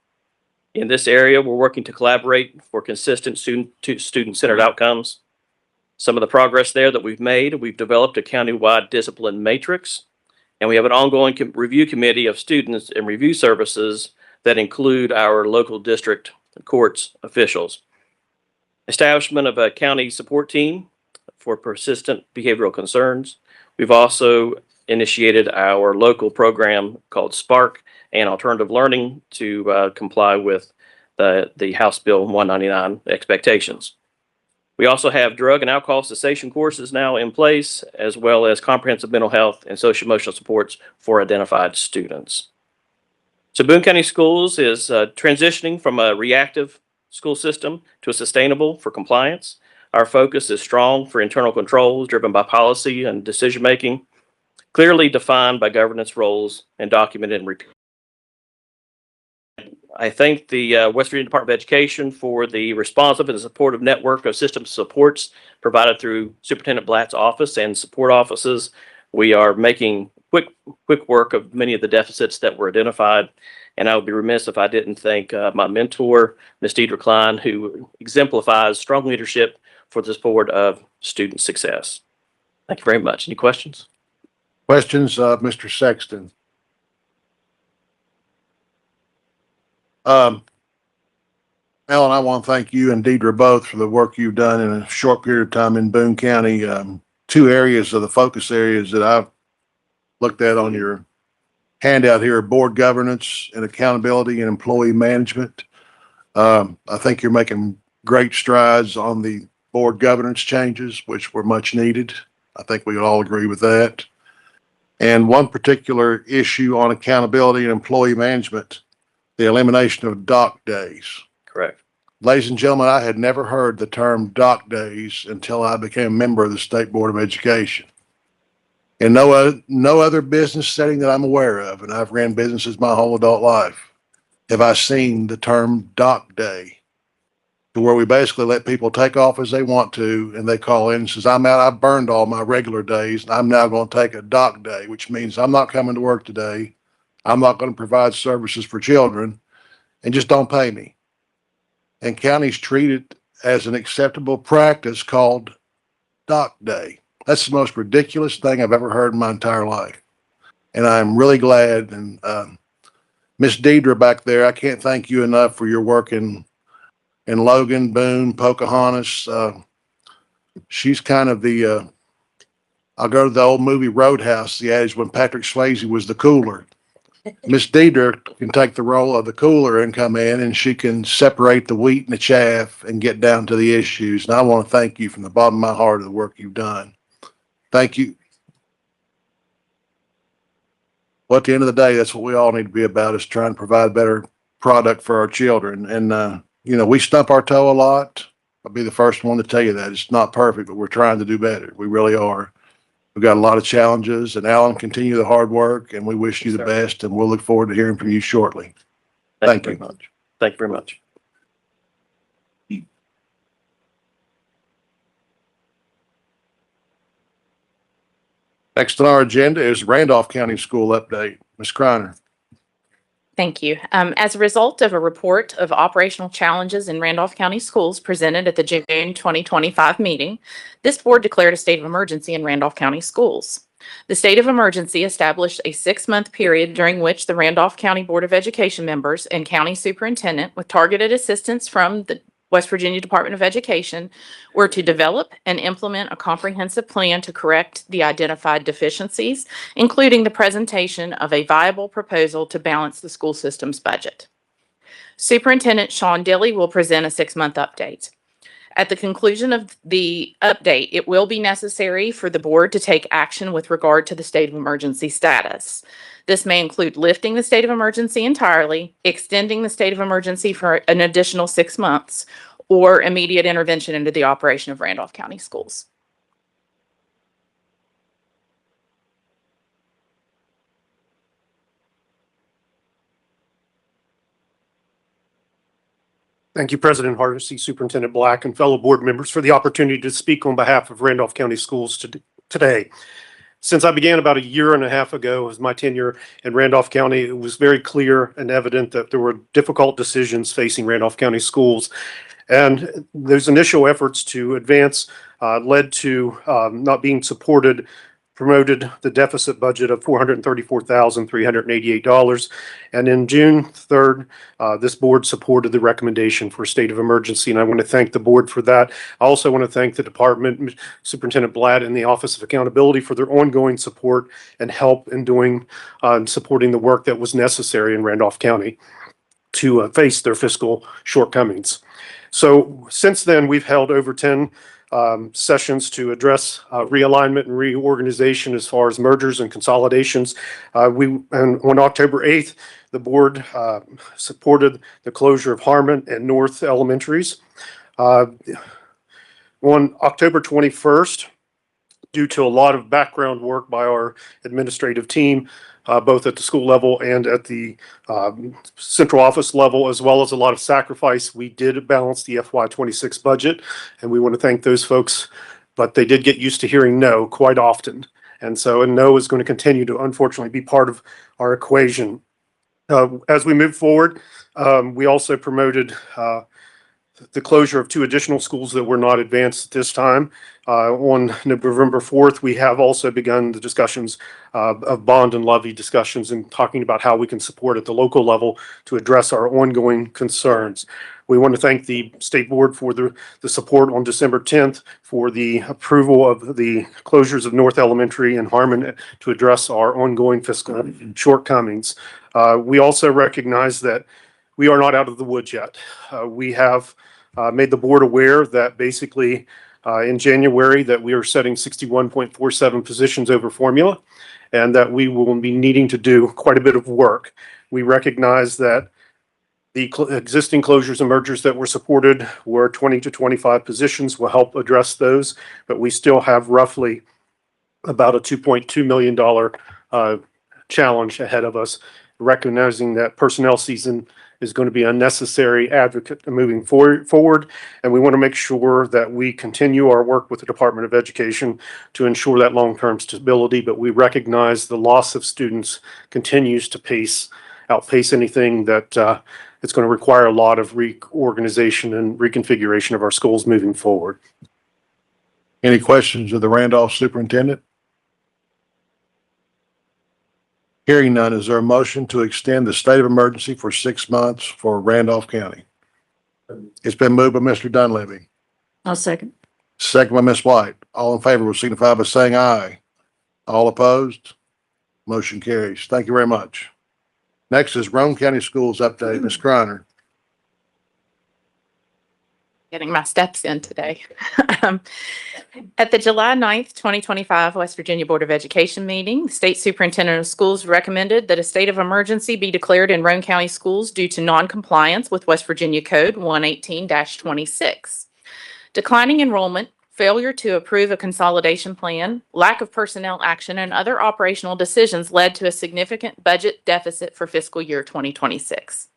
In this area, we're working to collaborate for consistent student-centered outcomes. Some of the progress there that we've made, we've developed a countywide discipline matrix, and we have an ongoing review committee of students and review services that include our local district courts officials. Establishment of a county support team for persistent behavioral concerns. We've also initiated our local program called Spark and Alternative Learning to comply with the House Bill 199 expectations. We also have drug and alcohol cessation courses now in place, as well as comprehensive mental health and social emotional supports for identified students. So Boone County Schools is transitioning from a reactive school system to a sustainable for compliance. Our focus is strong for internal controls driven by policy and decision-making, clearly defined by governance roles and documented and repeated. I thank the West Virginia Department of Education for the responsive and supportive network of system supports provided through Superintendent Blatt's office and support offices. We are making quick work of many of the deficits that were identified, and I would be remiss if I didn't thank my mentor, Ms. Deidre Klein, who exemplifies strong leadership for the support of student success. Thank you very much. Any questions? Questions of Mr. Sexton? Alan, I want to thank you and Deidre both for the work you've done in a short period of time in Boone County. Two areas of the focus areas that I've looked at on your handout here are board governance and accountability and employee management. I think you're making great strides on the board governance changes, which were much needed. I think we all agree with that. And one particular issue on accountability and employee management, the elimination of dock days. Correct. Ladies and gentlemen, I had never heard the term dock days until I became a member of the State Board of Education. In no other business setting that I'm aware of, and I've ran businesses my whole adult life, have I seen the term dock day, to where we basically let people take off as they want to, and they call in and says, I'm out, I've burned all my regular days, and I'm now going to take a dock day, which means I'm not coming to work today. I'm not going to provide services for children, and just don't pay me. And counties treat it as an acceptable practice called dock day. That's the most ridiculous thing I've ever heard in my entire life. And I'm really glad. And Miss Deidre back there, I can't thank you enough for your work in Logan, Boone, Pocahontas. She's kind of the, I'll go to the old movie Roadhouse, the adage when Patrick Swayze was the cooler. Miss Deidre can take the role of the cooler and come in, and she can separate the wheat and the chaff and get down to the issues. And I want to thank you from the bottom of my heart of the work you've done. Thank you. Well, at the end of the day, that's what we all need to be about, is trying to provide a better product for our children. And, you know, we stump our toe a lot. I'll be the first one to tell you that. It's not perfect, but we're trying to do better. We really are. We've got a lot of challenges, and Alan, continue the hard work, and we wish you the best, and we'll look forward to hearing from you shortly. Thank you. Very much. Thank you very much. Next on our agenda is Randolph County School update. Ms. Kreiner. Thank you. As a result of a report of operational challenges in Randolph County Schools presented at the June 2025 meeting, this board declared a state of emergency in Randolph County Schools. The state of emergency established a 6-month period during which the Randolph County Board of Education members and county superintendent, with targeted assistance from the West Virginia Department of Education, were to develop and implement a comprehensive plan to correct the identified deficiencies, including the presentation of a viable proposal to balance the school system's budget. Superintendent Sean Dilley will present a 6-month update. At the conclusion of the update, it will be necessary for the board to take action with regard to the state of emergency status. This may include lifting the state of emergency entirely, extending the state of emergency for an additional 6 months, or immediate intervention into the operation of Randolph County Schools. Thank you, President Hardesty, Superintendent Black, and fellow board members for the opportunity to speak on behalf of Randolph County Schools today. Since I began about 1.5 years ago as my tenure in Randolph County, it was very clear and evident that there were difficult decisions facing Randolph County Schools. And those initial efforts to advance led to not being supported, promoted the deficit budget of $434,388. And in June 3rd, this board supported the recommendation for a state of emergency, and I want to thank the board for that. I also want to thank the department, Superintendent Blatt, and the Office of Accountability for their ongoing support and help in doing and supporting the work that was necessary in Randolph County to face their fiscal shortcomings. So since then, we've held over 10 sessions to address realignment and reorganization as far as mergers and consolidations. And on October 8th, the board supported the closure of Harmon and North Elementaries. On October 21st, due to a lot of background work by our administrative team, both at the school level and at the central office level, as well as a lot of sacrifice, we did balance the FY26 budget, and we want to thank those folks, but they did get used to hearing no quite often. And so a no is going to continue to unfortunately be part of our equation. As we move forward, we also promoted the closure of 2 additional schools that were not advanced at this time. On November 4th, we have also begun the discussions of bond and levy discussions and talking about how we can support at the local level to address our ongoing concerns. We want to thank the state board for the support on December 10th for the approval of the closures of North Elementary and Harmon to address our ongoing fiscal shortcomings. We also recognize that we are not out of the woods yet. We have made the board aware that basically in January that we are setting 61.47 positions over formula, and that we will be needing to do quite a bit of work. We recognize that the existing closures and mergers that were supported were 20 to 25 positions, will help address those, but we still have roughly about a $2.2 million challenge ahead of us, recognizing that personnel season is going to be a necessary advocate moving forward. And we want to make sure that we continue our work with the Department of Education to ensure that long-term stability, but we recognize the loss of students continues to outpace anything that it's going to require a lot of reorganization and reconfiguration of our schools moving forward. Any questions of the Randolph Superintendent? Hearing none, is there a motion to extend the state of emergency for 6 months for Randolph County? It's been moved by Mr. Dunleavy, I'll second. second by Ms. White. All in favor will signify by saying aye. All opposed? Motion carries. Thank you very much. Next is Rome County Schools update. Ms. Kreiner. Getting my steps in today. At the July 9th, 2025 West Virginia Board of Education meeting, the State Superintendent of Schools recommended that a state of emergency be declared in Roane County Schools due to non-compliance with West Virginia Code 118-26. Declining enrollment, failure to approve a consolidation plan, lack of personnel action, and other operational decisions led to a significant budget deficit for fiscal year 2026.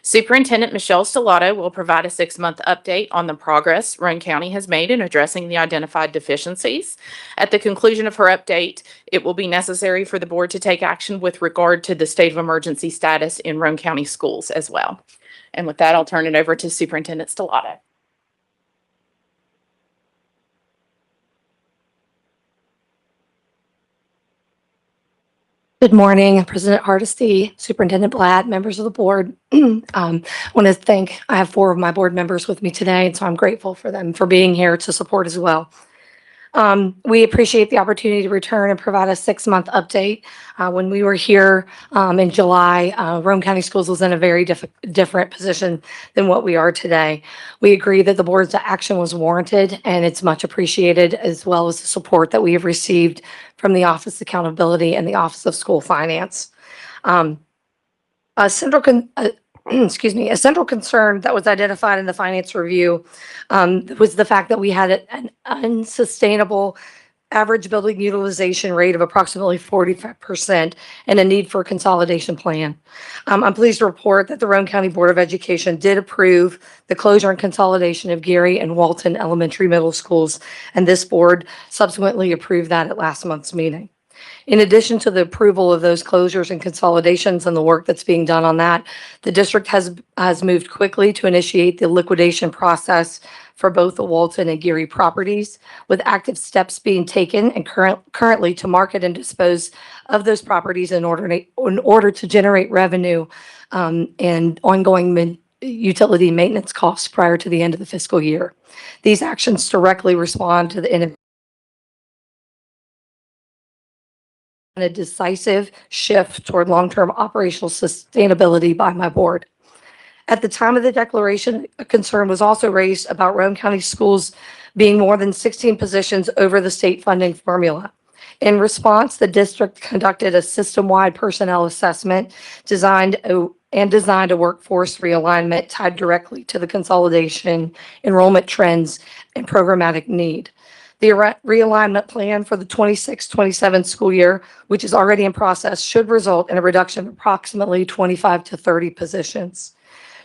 Superintendent Michelle Stellato will provide a 6-month update on the progress Roane County has made in addressing the identified deficiencies. At the conclusion of her update, it will be necessary for the board to take action with regard to the state of emergency status in Roane County schools as well. And with that, I'll turn it over to Superintendent Stellato. Good morning, President Hardesty, Superintendent Blatt, members of the board. I have 4 of my board members with me today, and so I'm grateful for them for being here to support as well. We appreciate the opportunity to return and provide a 6-month update. When we were here in July, Roane County Schools was in a very different position than what we are today. We agree that the board's action was warranted, and it's much appreciated, as well as the support that we have received from the Office of Accountability and the Office of School Finance. A central concern that was identified in the finance review was the fact that we had an unsustainable average building utilization rate of approximately 45% and a need for a consolidation plan. I'm pleased to report that the Roane County Board of Education did approve the closure and consolidation of Geary and Walton Elementary Middle Schools, and this board subsequently approved that at last month's meeting. In addition to the approval of those closures and consolidations and the work that's being done on that, the district has moved quickly to initiate the liquidation process for both the Walton and Geary properties, with active steps being taken and currently to market and dispose of those properties in order to generate revenue and ongoing utility maintenance costs prior to the end of the fiscal year. These actions directly respond to a decisive shift toward long-term operational sustainability by my board. At the time of the declaration, a concern was also raised about Roane County Schools being more than 16 positions over the state funding formula. In response, the district conducted a system-wide personnel assessment designed a workforce realignment tied directly to the consolidation, enrollment trends, and programmatic need. The realignment plan for the 26-27 school year, which is already in process, should result in a reduction of approximately 25 to 30 positions.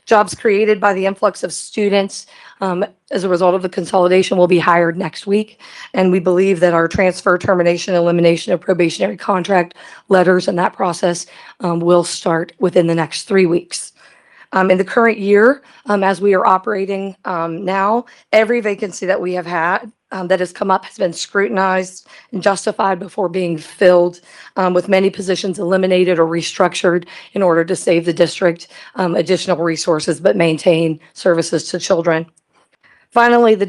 Jobs created by the influx of students as a result of the consolidation will be hired next week, and we believe that our transfer, termination, elimination of probationary contract letters and that process will start within the next 3 weeks. In the current year, as we are operating now, every vacancy that we have had that has come up has been scrutinized and justified before being filled, with many positions eliminated or restructured in order to save the district additional resources but maintain services to children. Finally, the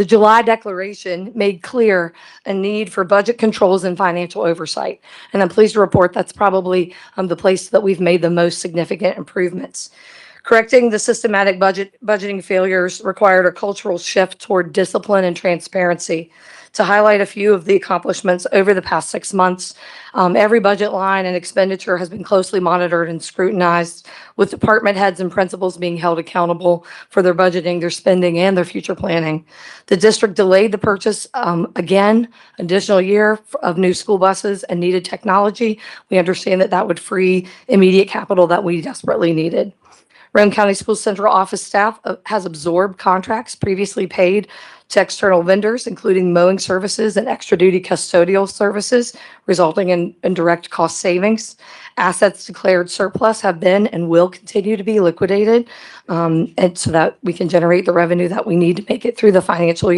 July declaration made clear a need for budget controls and financial oversight. And I'm pleased to report that's probably the place that we've made the most significant improvements. Correcting the systematic budgeting failures required a cultural shift toward discipline and transparency. To highlight a few of the accomplishments over the past 6 months, every budget line and expenditure has been closely monitored and scrutinized, with department heads and principals being held accountable for their budgeting, their spending, and their future planning. The district delayed the purchase additional year of new school buses and needed technology. We understand that would free immediate capital that we desperately needed. Roane County School Central Office staff has absorbed contracts previously paid to external vendors, including mowing services and extra duty custodial services, resulting in direct cost savings. Assets declared surplus have been and will continue to be liquidated, and so that we can generate the revenue that we need to make it through the fiscal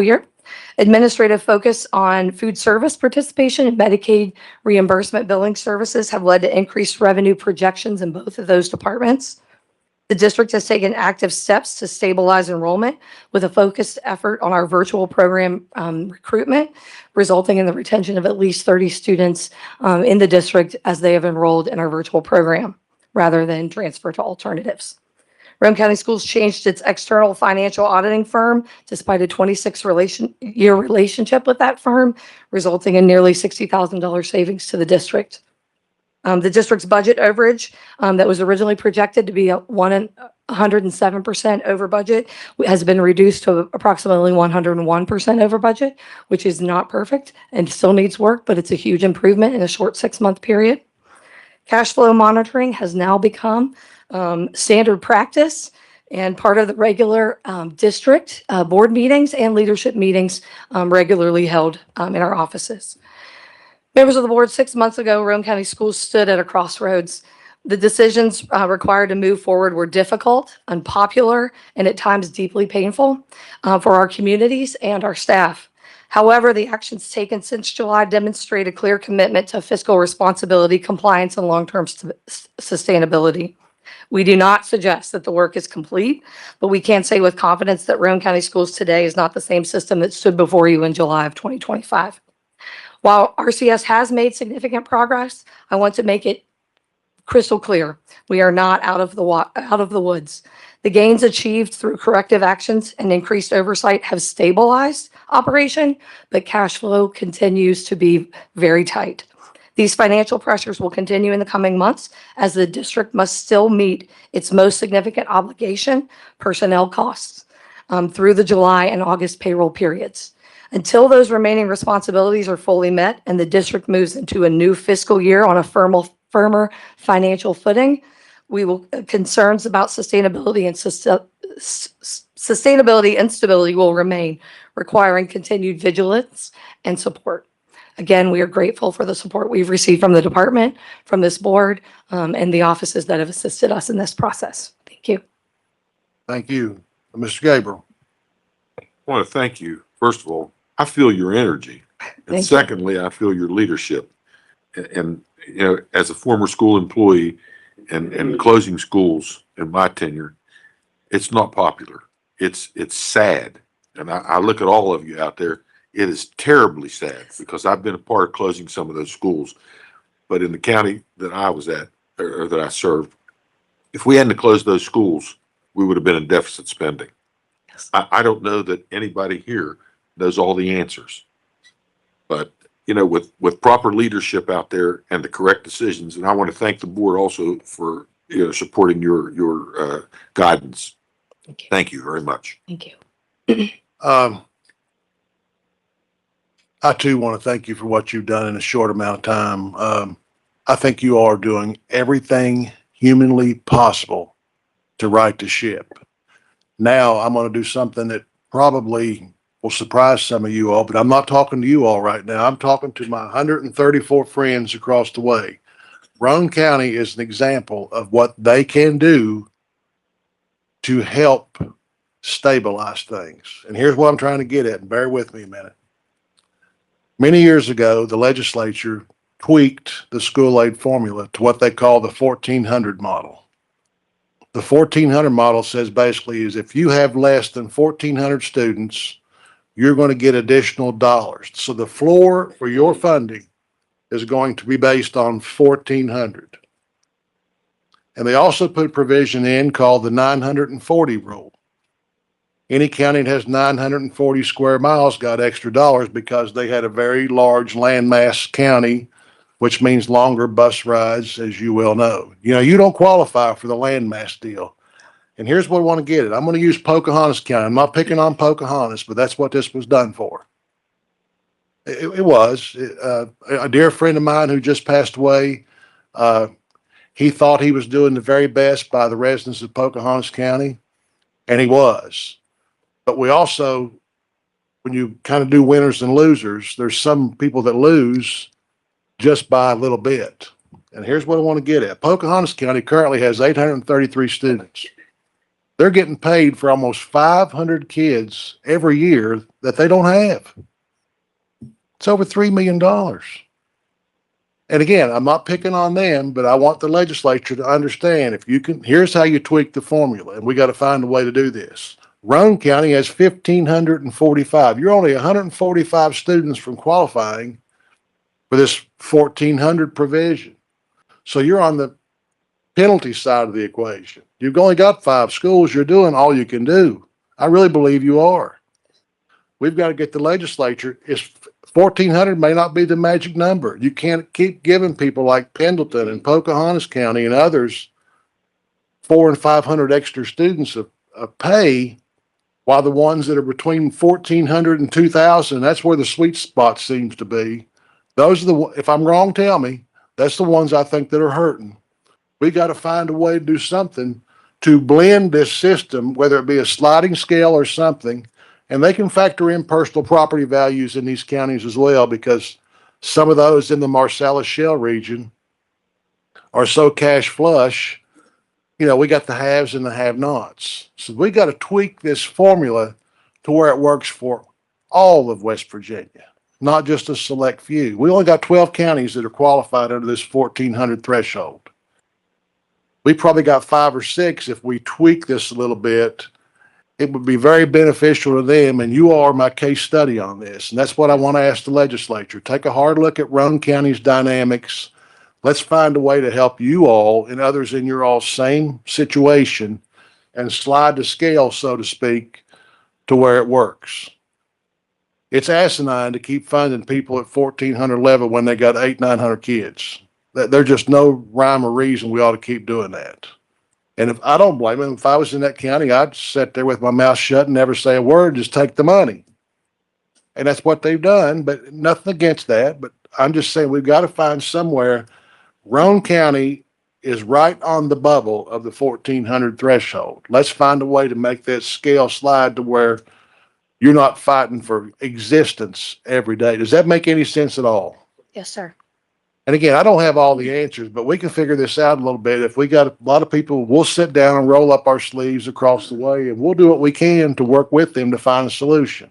year. Administrative focus on food service participation and Medicaid reimbursement billing services have led to increased revenue projections in both of those departments. The district has taken active steps to stabilize enrollment with a focused effort on our virtual program recruitment, resulting in the retention of at least 30 students in the district as they have enrolled in our virtual program, rather than transfer to alternatives. Roane County Schools changed its external financial auditing firm despite a 26-year relationship with that firm, resulting in nearly $60,000 savings to the district. The district's budget overage that was originally projected to be 107% over budget has been reduced to approximately 101% over budget, which is not perfect and still needs work, but it's a huge improvement in a short 6-month period. Cash flow monitoring has now become standard practice and part of the regular district board meetings and leadership meetings regularly held in our offices. Members of the board, 6 months ago, Roane County Schools stood at a crossroads. The decisions required to move forward were difficult, unpopular, and at times deeply painful for our communities and our staff. However, the actions taken since July demonstrate a clear commitment to fiscal responsibility, compliance, and long-term sustainability. We do not suggest that the work is complete, but we can say with confidence that Roane County Schools today is not the same system that stood before you in July of 2025. While RCS has made significant progress, I want to make it crystal clear, we are not out of the woods. The gains achieved through corrective actions and increased oversight have stabilized operation, but cash flow continues to be very tight. These financial pressures will continue in the coming months as the district must still meet its most significant obligation, personnel costs, through the July and August payroll periods. Until those remaining responsibilities are fully met and the district moves into a new fiscal year on a firmer financial footing, concerns about sustainability and stability will remain, requiring continued vigilance and support. Again, we are grateful for the support we've received from the department, from this board, and the offices that have assisted us in this process. Thank you. Thank you. Mr. Gabriel. I want to thank you. First of all, I feel your energy. And Thank you. secondly, I feel your leadership. And you know, as a former school employee and closing schools in my tenure, it's not popular. It's sad. And I look at all of you out there. It is terribly sad because I've been a part of closing some of those schools. But in the county that I was at, or that I served, if we hadn't closed those schools, we would have been in deficit spending. Yes. I don't know that anybody here knows all the answers. But, you know, with proper leadership out there and the correct decisions, and I want to thank the board also for, you know, supporting your guidance. Thank you very much. Thank you. I too want to thank you for what you've done in a short amount of time. I think you are doing everything humanly possible to right the ship. Now I'm going to do something that probably will surprise some of you all, but I'm not talking to you all right now. I'm talking to my 134 friends across the way. Roane County is an example of what they can do to help stabilize things. And here's what I'm trying to get at, and bear with me a minute. Many years ago, the legislature tweaked the school aid formula to what they call the 1400 model. The 1400 model says basically is if you have less than 1400 students, you're going to get additional dollars. So the floor for your funding is going to be based on 1400. And they also put a provision in called the 940 rule. Any county that has 940 square miles got extra dollars because they had a very large landmass county, which means longer bus rides, as you well know. You know, you don't qualify for the landmass deal. And here's what I want to get at. I'm going to use Pocahontas County. I'm not picking on Pocahontas, but that's what this was done for. It was. A dear friend of mine who just passed away, he thought he was doing the very best by the residents of Pocahontas County, and he was. But we also, when you kind of do winners and losers, there's some people that lose just by a little bit. And here's what I want to get at. Pocahontas County currently has 833 students. They're getting paid for almost 500 kids every year that they don't have. It's over $3 million. And again, I'm not picking on them, but I want the legislature to understand if you can, here's how you tweak the formula, and we got to find a way to do this. Roane County has 1,545. You're only 145 students from qualifying for this 1,400 provision. So you're on the penalty side of the equation. You've only got 5 schools. You're doing all you can do. I really believe you are. We've got to get the legislature. 1,400 may not be the magic number. You can't keep giving people like Pendleton and Pocahontas County and others 400 and 500 extra students of pay, while the ones that are between 1,400 and 2,000, that's where the sweet spot seems to be. Those are if I'm wrong, tell me, That's the ones I think that are hurting. We got to find a way to do something to blend this system, whether it be a sliding scale or something, and they can factor in personal property values in these counties as well, because some of those in the Marcellus Shale region are so cash flush. You know, we got the haves and the have-nots. So we got to tweak this formula to where it works for all of West Virginia, not just a select few. We only got 12 counties that are qualified under this 1,400 threshold. We probably got 5 or 6. If we tweak this a little bit, it would be very beneficial to them. And you are my case study on this. And that's what I want to ask the legislature. Take a hard look at Roane County's dynamics. Let's find a way to help you all and others in your all same situation and slide the scale, so to speak, to where it works. It's asinine to keep funding people at 1,400 level when they got 800-900 kids. There's just no rhyme or reason we ought to keep doing that. And if I don't blame them, if I was in that county, I'd sit there with my mouth shut and never say a word, just take the money. And that's what they've done, but nothing against that. But I'm just saying we've got to find somewhere. Roane County is right on the bubble of the 1,400 threshold. Let's find a way to make that scale slide to where you're not fighting for existence every day. Does that make any sense at all? Yes, sir. And again, I don't have all the answers, but we can figure this out a little bit. If we got a lot of people, we'll sit down and roll up our sleeves across the way, and we'll do what we can to work with them to find a solution.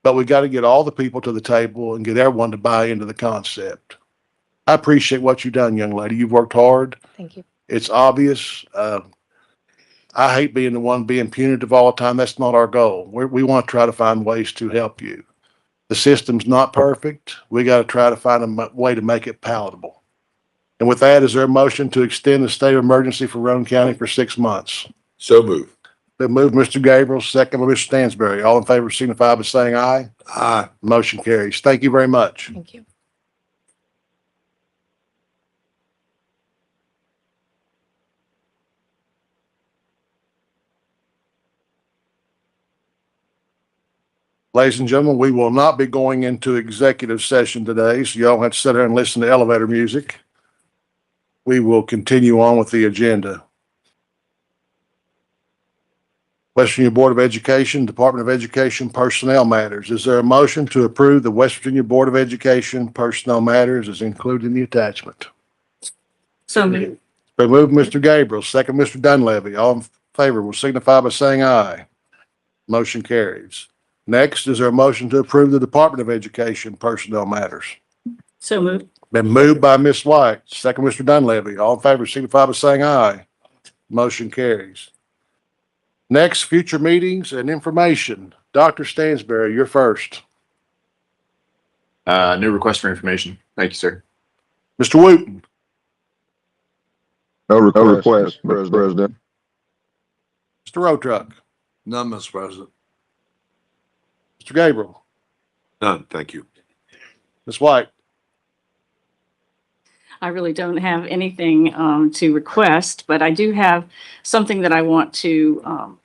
But we got to get all the people to the table and get everyone to buy into the concept. I appreciate what you've done, young lady. You've worked hard. Thank you. It's obvious. I hate being the one being punitive all the time. That's not our goal. We want to try to find ways to help you. The system's not perfect. We got to try to find a way to make it palatable. And with that, is there a motion to extend the state of emergency for Roane County for 6 months? So move. Been moved, Mr. Gabriel, second by Mr. Stansberry. All in favor signify by saying aye. Aye. Motion carries. Thank you very much. Thank you. Ladies and gentlemen, we will not be going into executive session today, so y'all have to sit there and listen to elevator music. We will continue on with the agenda. West Virginia Board of Education, Department of Education Personnel Matters. Is there a motion to approve the West Virginia Board of Education Personnel Matters as included in the attachment? So moved. Been moved, Mr. Gabriel, second, Mr. Dunleavy. All in favor will signify by saying aye. Motion carries. Next, is there a motion to approve the Department of Education Personnel Matters? So moved. Been moved by Ms. White, second, Mr. Dunleavy. All in favor signify by saying aye. Motion carries. Next, future meetings and information. Dr. Stansberry, you're first. New request for information. Thank you, sir. Mr. Wooten. No request, Mr. President. Mr. Rotruck. None, Mr. President. Mr. Gabriel. None, thank you. Ms. White. I really don't have anything to request, but I do have something that I want to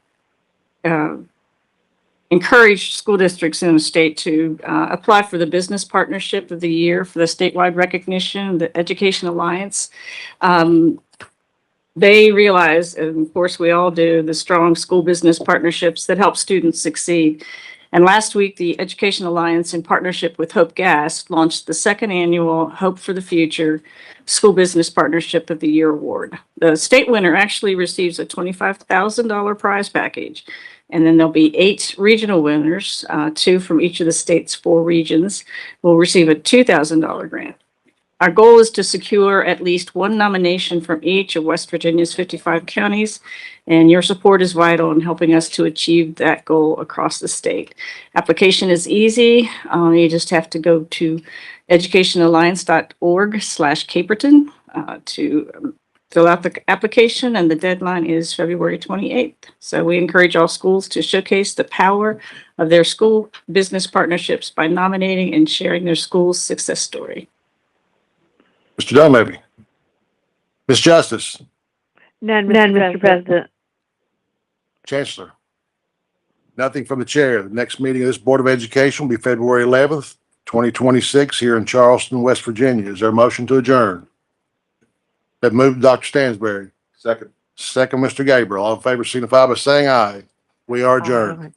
encourage school districts in the state to apply for the Business Partnership of the Year for the statewide recognition, the Education Alliance. They realize, and of course we all do, the strong school business partnerships that help students succeed. And last week, the Education Alliance, in partnership with Hope Gas, launched the second annual Hope for the Future School Business Partnership of the Year Award. The state winner actually receives a $25,000 prize package. And then there'll be 8 regional winners, 2 from each of the state's 4 regions, will receive a $2,000 grant. Our goal is to secure at least 1 nomination from each of West Virginia's 55 counties, and your support is vital in helping us to achieve that goal across the state. Application is easy. You just have to go to educationalliance.org/Caperton to fill out the application, and the deadline is February 28th. So we encourage all schools to showcase the power of their school business partnerships by nominating and sharing their school's success story. Mr. Dunleavy. Ms. Justice. None, Mr. President. Chancellor. Nothing from the chair. The next meeting of this Board of Education will be February 11th, 2026 here in Charleston, West Virginia. Is there a motion to adjourn? That moved Dr. Stansberry. Second. Second, Mr. Gabriel. All in favor signify by saying aye. We are adjourned.